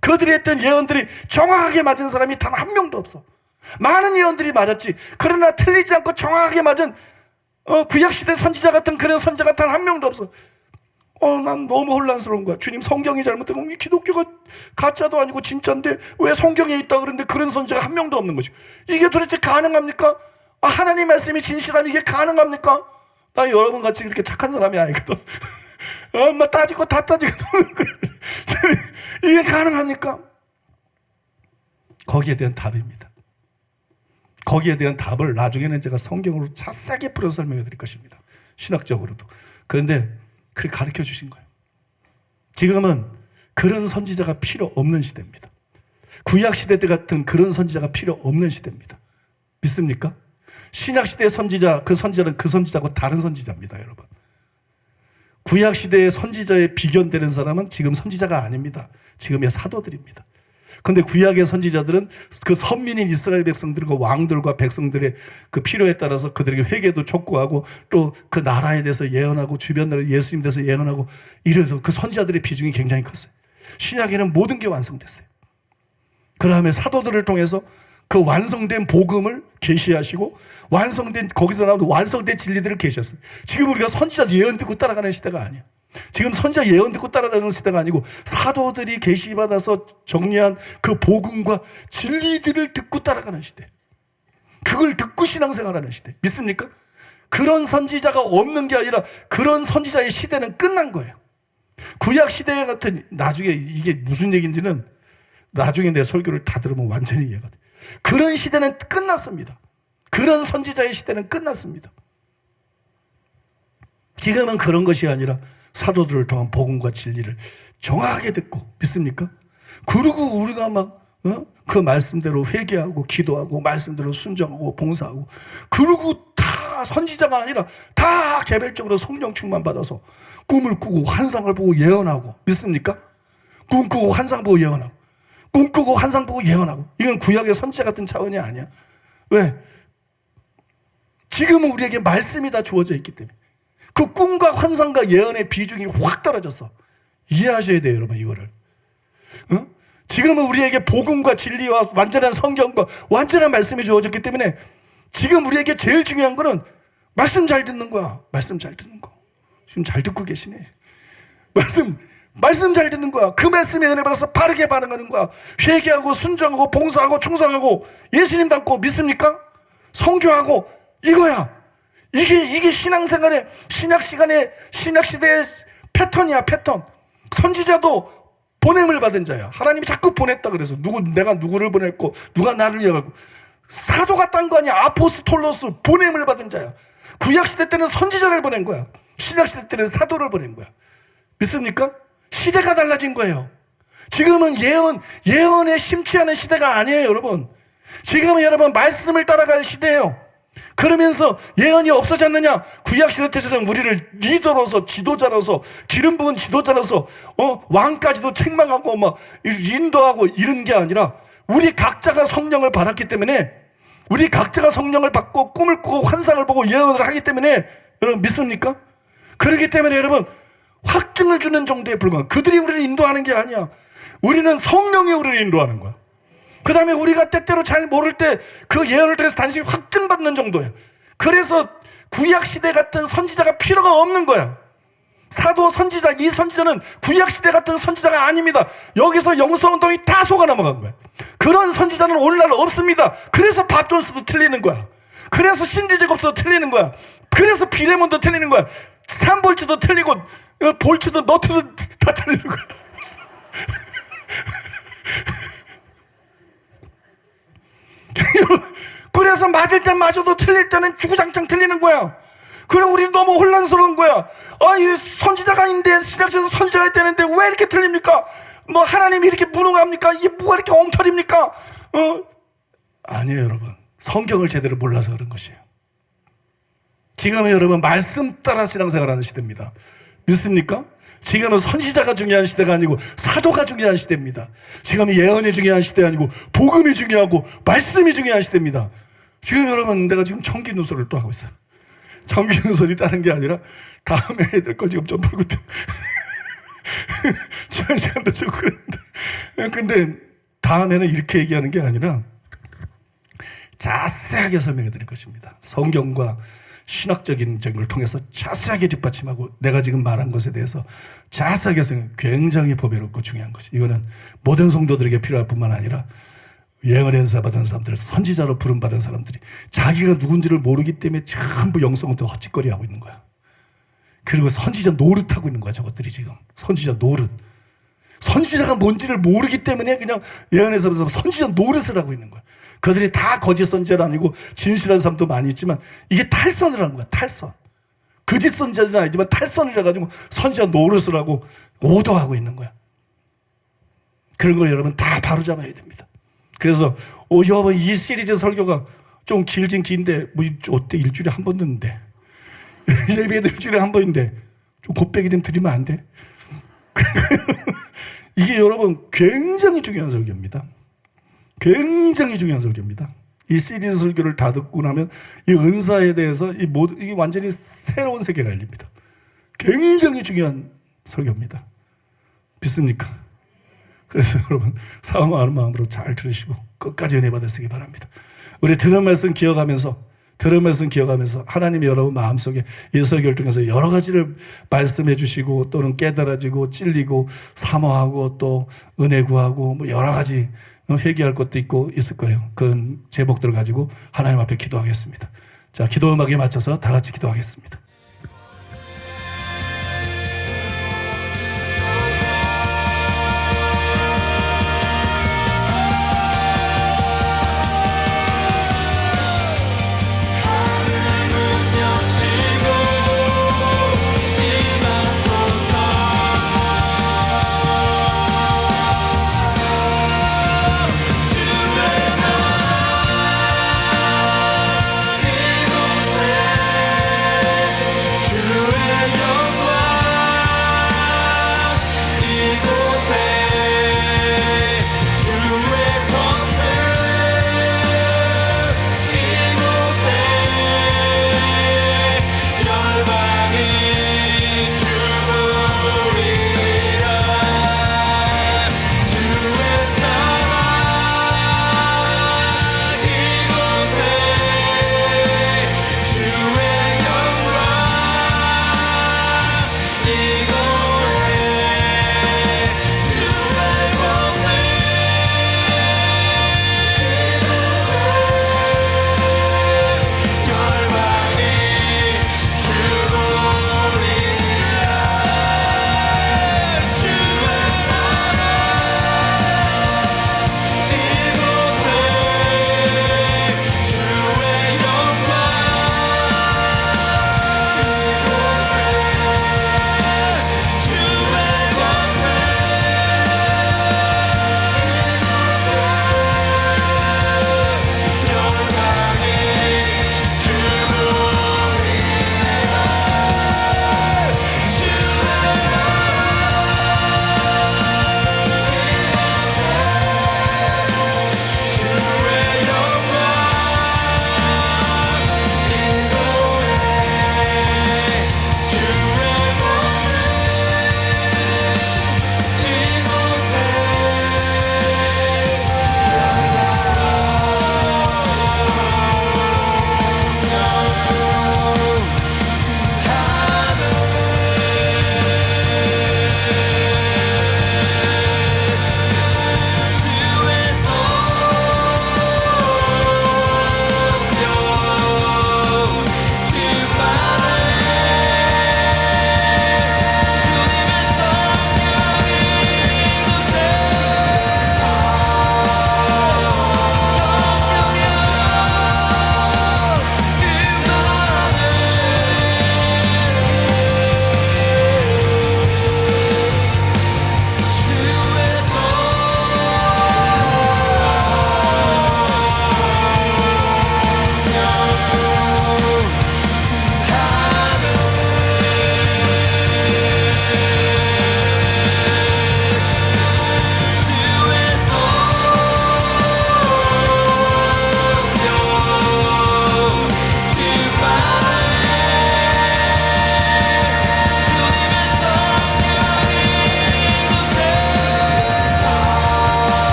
그들이 했던 예언들이 정확하게 맞은 사람이 단 한 명도 없어. 많은 예언들이 맞았지. 그러나 틀리지 않고 정확하게 맞은 구약시대 선지자 같은 그런 선지자가 단 한 명도 없어. 난 너무 혼란스러운 거야. 주님 성경이 잘못된 거 기독교가 가짜도 아니고 진짜인데 왜 성경에 있다 그러는데 그런 선지자가 한 명도 없는 것이고 이게 도대체 가능합니까? 하나님 말씀이 진실하면 이게 가능합니까? 나 여러분 같이 이렇게 착한 사람이 아니거든. 따지고 다 따지고 이게 가능합니까? 거기에 대한 답입니다. 거기에 대한 답을 나중에는 제가 성경으로 자세하게 풀어서 설명해 드릴 것입니다. 신학적으로도. 그런데 그렇게 가르쳐 주신 거예요. 지금은 그런 선지자가 필요 없는 시대입니다. 구약시대 때 같은 그런 선지자가 필요 없는 시대입니다. 믿습니까? 신약시대 선지자, 그 선지자는 그 선지자고 다른 선지자입니다, 여러분. 구약 시대의 선지자에 비견되는 사람은 지금 선지자가 아닙니다. 지금의 사도들입니다. 근데 구약의 선지자들은 그 선민인 이스라엘 백성들과 왕들과 백성들의 그 필요에 따라서 그들에게 회개도 촉구하고 또 그 나라에 대해서 예언하고 주변 나라 예수님 대해서 예언하고 이래서 그 선지자들의 비중이 굉장히 컸어요. 신약에는 모든 게 완성됐어요. 그 다음에 사도들을 통해서 그 완성된 복음을 계시하시고 완성된 거기서 나오는 완성된 진리들을 계시했어요. 지금 우리가 선지자 예언 듣고 따라가는 시대가 아니야. 지금 선지자 예언 듣고 따라가는 시대가 아니고 사도들이 계시받아서 정리한 그 복음과 진리들을 듣고 따라가는 시대. 그걸 듣고 신앙생활하는 시대. 믿습니까? 그런 선지자가 없는 게 아니라 그런 선지자의 시대는 끝난 거예요. 구약 시대 같은 나중에 이게 무슨 얘기인지는 나중에 내 설교를 다 들으면 완전히 이해가 돼. 그런 시대는 끝났습니다. 그런 선지자의 시대는 끝났습니다. 지금은 그런 것이 아니라 사도들을 통한 복음과 진리를 정확하게 듣고 믿습니까? 그리고 우리가 막 그 말씀대로 회개하고 기도하고 말씀대로 순종하고 봉사하고 그리고 다 선지자가 아니라 다 개별적으로 성령 충만 받아서 꿈을 꾸고 환상을 보고 예언하고 믿습니까? 꿈 꾸고 환상 보고 예언하고 꿈 꾸고 환상 보고 예언하고 이건 구약의 선지자 같은 차원이 아니야. 왜? 지금은 우리에게 말씀이 다 주어져 있기 때문에 그 꿈과 환상과 예언의 비중이 확 떨어졌어. 이해하셔야 돼요, 여러분, 이거를. 지금은 우리에게 복음과 진리와 완전한 성경과 완전한 말씀이 주어졌기 때문에 지금 우리에게 제일 중요한 거는 말씀 잘 듣는 거야. 말씀 잘 듣는 거. 지금 잘 듣고 계시네. 말씀 잘 듣는 거야. 그 말씀에 은혜 받아서 바르게 반응하는 거야. 회개하고 순종하고 봉사하고 충성하고 예수님 닮고 믿습니까? 성교하고 이거야. 이게 신앙생활의 신약 시대의 패턴이야, 패턴. 선지자도 보냄을 받은 자야. 하나님이 자꾸 보냈다 그래서 내가 누구를 보냈고 누가 나를 이어가고 사도가 딴 거 아니야. 아포스톨로스 보냄을 받은 자야. 구약 시대 때는 선지자를 보낸 거야. 신약 시대 때는 사도를 보낸 거야. 믿습니까? 시대가 달라진 거예요. 지금은 예언에 심취하는 시대가 아니에요, 여러분. 지금은 여러분 말씀을 따라갈 시대예요. 그러면서 예언이 없어졌느냐? 구약시대 때처럼 우리를 리더로서 지도자로서 기름 부은 지도자로서 왕까지도 책망하고 막 인도하고 이런 게 아니라 우리 각자가 성령을 받았기 때문에 우리 각자가 성령을 받고 꿈을 꾸고 환상을 보고 예언을 하기 때문에 여러분 믿습니까? 그렇기 때문에 여러분 확증을 주는 정도에 불과한 그들이 우리를 인도하는 게 아니야. 우리는 성령이 우리를 인도하는 거야. 그 다음에 우리가 때때로 잘 모를 때 그 예언을 통해서 단순히 확증받는 정도야. 그래서 구약시대 같은 선지자가 필요가 없는 거야. 사도 선지자, 이 선지자는 구약시대 같은 선지자가 아닙니다. 여기서 영성운동이 다 속아 넘어간 거야. 그런 선지자는 오늘날 없습니다. 그래서 밥존스도 틀리는 거야. 그래서 신디제곱스도 틀리는 거야. 그래서 비레몬도 틀리는 거야. 삼볼트도 틀리고 볼트도 너트도 다 틀리는 거야. 그래서 맞을 땐 맞아도 틀릴 때는 주구장창 틀리는 거야. 그래 우리 너무 혼란스러운 거야. 이 선지자가 있는데 신약시대에서 선지자가 있다는데 왜 이렇게 틀립니까? 뭐 하나님이 이렇게 무능합니까? 이게 뭐가 이렇게 엉터리입니까? 아니에요, 여러분. 성경을 제대로 몰라서 그런 것이에요. 지금은 여러분 말씀 따라 신앙생활하는 시대입니다. 믿습니까? 지금은 선지자가 중요한 시대가 아니고 사도가 중요한 시대입니다. 지금은 예언이 중요한 시대 아니고 복음이 중요하고 말씀이 중요한 시대입니다. 지금 여러분 내가 지금 청기 누설을 또 하고 있어요. 청기 누설이 다른 게 아니라 다음에 애들 걸 지금 좀 풀고 지난 시간도 좀 그랬는데 근데 다음에는 이렇게 얘기하는 게 아니라 자세하게 설명해 드릴 것입니다. 성경과 신학적인 적을 통해서 자세하게 뒷받침하고 내가 지금 말한 것에 대해서 자세하게 굉장히 보배롭고 중요한 것이 이거는 모든 성도들에게 필요할 뿐만 아니라 예언 연사 받은 사람들, 선지자로 부름받은 사람들이 자기가 누군지를 모르기 때문에 전부 영성부터 헛짓거리하고 있는 거야. 그리고 선지자 노릇하고 있는 거야. 저것들이 지금 선지자 노릇. 선지자가 뭔지를 모르기 때문에 그냥 예언에서 선지자 노릇을 하고 있는 거야. 그들이 다 거짓 선지자는 아니고 진실한 사람도 많이 있지만 이게 탈선을 하는 거야. 탈선. 거짓 선지자는 아니지만 탈선을 해가지고 선지자 노릇을 하고 오도하고 있는 거야. 그런 걸 여러분 다 바로잡아야 됩니다. 그래서 여러분 이 시리즈 설교가 좀 길긴 긴데 뭐 어때 일주일에 한 번 듣는데 예배도 일주일에 한 번인데 좀 곱빼기 좀 드리면 안 돼? 이게 여러분 굉장히 중요한 설교입니다. 굉장히 중요한 설교입니다. 이 시리즈 설교를 다 듣고 나면 이 은사에 대해서 이게 완전히 새로운 세계가 열립니다. 굉장히 중요한 설교입니다. 믿습니까? 그래서 여러분 사모하는 마음으로 잘 들으시고 끝까지 은혜 받으시기 바랍니다. 우리 들은 말씀 기억하면서 하나님이 여러분 마음속에 이 설교를 통해서 여러 가지를 말씀해 주시고 또는 깨달아지고 찔리고 사모하고 또 은혜 구하고 뭐 여러 가지 회개할 것도 있고 있을 거예요. 그 제목들을 가지고 하나님 앞에 기도하겠습니다. 자, 기도 음악에 맞춰서 다 같이 기도하겠습니다.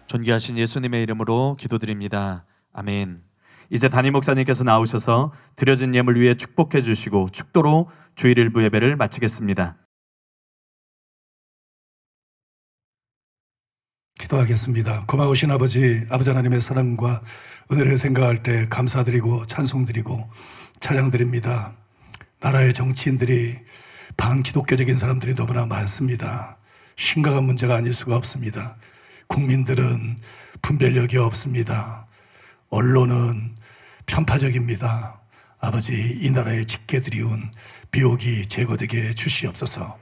존귀하신 예수님의 이름으로 기도드립니다. 아멘. 이제 담임 목사님께서 나오셔서 드려진 예물 위에 축복해 주시고 축도로 주일 일부 예배를 마치겠습니다. 기도하겠습니다. 고마우신 아버지 하나님의 사랑과 은혜를 생각할 때 감사드리고 찬송드리고 찬양드립니다. 나라의 정치인들이 반기독교적인 사람들이 너무나 많습니다. 심각한 문제가 아닐 수가 없습니다. 국민들은 분별력이 없습니다. 언론은 편파적입니다. 아버지, 이 나라에 짙게 드리운 미혹이 제거되게 주시옵소서.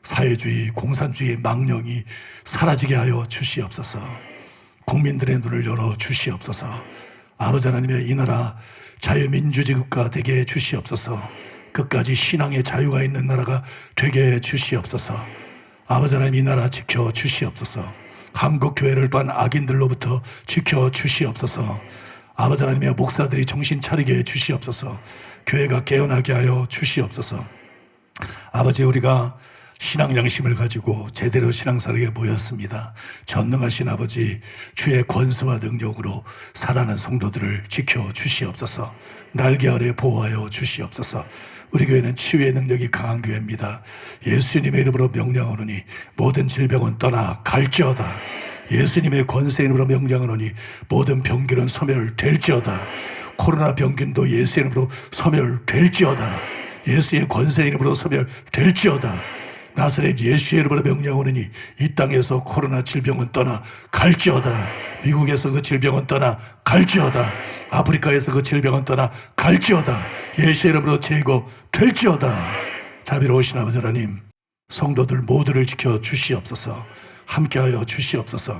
사회주의, 공산주의 망령이 사라지게 하여 주시옵소서. 국민들의 눈을 열어 주시옵소서. 아버지 하나님의 이 나라 자유민주제국가 되게 해 주시옵소서. 끝까지 신앙의 자유가 있는 나라가 되게 해 주시옵소서. 아버지 하나님, 이 나라 지켜 주시옵소서. 한국 교회를 또한 악인들로부터 지켜 주시옵소서. 아버지 하나님의 목사들이 정신 차리게 해 주시옵소서. 교회가 깨어나게 하여 주시옵소서. 아버지, 우리가 신앙 양심을 가지고 제대로 신앙사역에 모였습니다. 전능하신 아버지, 주의 권세와 능력으로 살아가는 성도들을 지켜 주시옵소서. 날개 아래 보호하여 주시옵소서. 우리 교회는 치유의 능력이 강한 교회입니다. 예수님의 이름으로 명령하노니 모든 질병은 떠나 갈지어다. 예수님의 권세의 이름으로 명령하노니 모든 병균은 소멸될지어다. 코로나 병균도 예수의 이름으로 소멸될지어다. 예수의 권세의 이름으로 소멸될지어다. 나사렛 예수의 이름으로 명령하노니 이 땅에서 코로나 질병은 떠나 갈지어다. 미국에서 그 질병은 떠나 갈지어다. 아프리카에서 그 질병은 떠나 갈지어다. 예수의 이름으로 제거될지어다. 자비로우신 아버지 하나님, 성도들 모두를 지켜 주시옵소서. 함께하여 주시옵소서.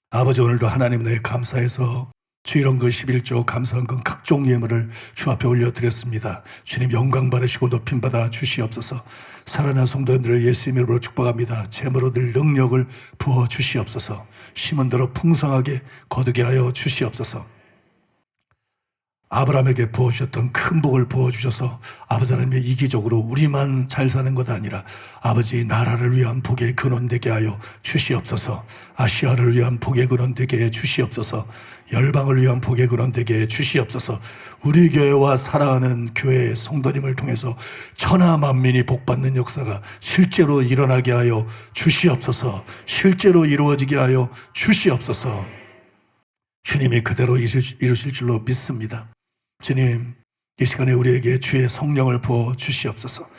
아버지, 오늘도 하나님 내 감사해서 주일원금 11조 감사헌금 각종 예물을 주 앞에 올려드렸습니다. 주님 영광 받으시고 높임 받아 주시옵소서. 살아난 성도들을 예수님의 이름으로 축복합니다. 재물로 늘 능력을 부어 주시옵소서. 심은 대로 풍성하게 거두게 하여 주시옵소서. 아브라함에게 부어주셨던 큰 복을 부어주셔서 아버지 하나님의 이기적으로 우리만 잘 사는 것 아니라 아버지 나라를 위한 복의 근원 되게 하여 주시옵소서. 아시아를 위한 복의 근원 되게 해 주시옵소서. 열방을 위한 복의 근원 되게 해 주시옵소서. 우리 교회와 사랑하는 교회의 성도님을 통해서 천하 만민이 복받는 역사가 실제로 일어나게 하여 주시옵소서. 실제로 이루어지게 하여 주시옵소서. 주님이 그대로 이루실 줄로 믿습니다. 주님, 이 시간에 우리에게 주의 성령을 부어 주시옵소서.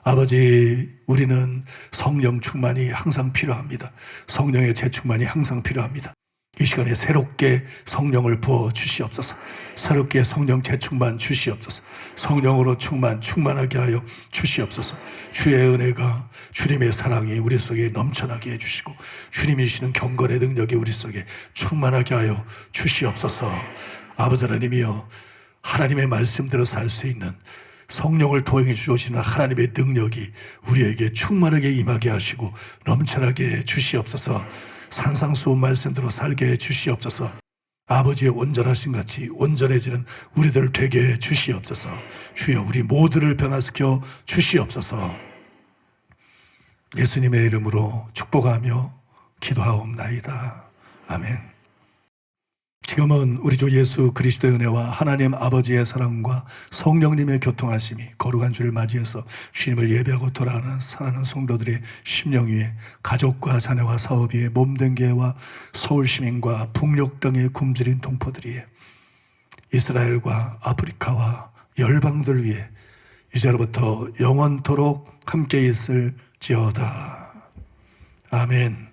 아버지, 우리는 성령 충만이 항상 필요합니다. 성령의 재충만이 항상 필요합니다. 이 시간에 새롭게 성령을 부어 주시옵소서. 새롭게 성령 재충만 주시옵소서. 성령으로 충만하게 하여 주시옵소서. 주의 은혜가, 주님의 사랑이 우리 속에 넘쳐나게 해주시고 주님이시는 경건의 능력이 우리 속에 충만하게 하여 주시옵소서. 아버지 하나님이여, 하나님의 말씀대로 살 수 있는 성령을 도행해 주시는 하나님의 능력이 우리에게 충만하게 임하게 하시고 넘쳐나게 해 주시옵소서. 산상수훈 말씀대로 살게 해 주시옵소서. 아버지의 온전하신 같이 온전해지는 우리들 되게 해 주시옵소서. 주여, 우리 모두를 변화시켜 주시옵소서. 예수님의 이름으로 축복하며 기도하옵나이다. 아멘. 지금은 우리 주 예수 그리스도의 은혜와 하나님 아버지의 사랑과 성령님의 교통하심이 거룩한 주를 맞이해서 주님을 예배하고 돌아가는 사랑하는 성도들의 심령 위에, 가족과 자녀와 사업 위에, 몸된 교회와 서울 시민과 북녘 땅에 굶주린 동포들 위에, 이스라엘과 아프리카와 열방들 위에 이제로부터 영원토록 함께 있을지어다. 아멘.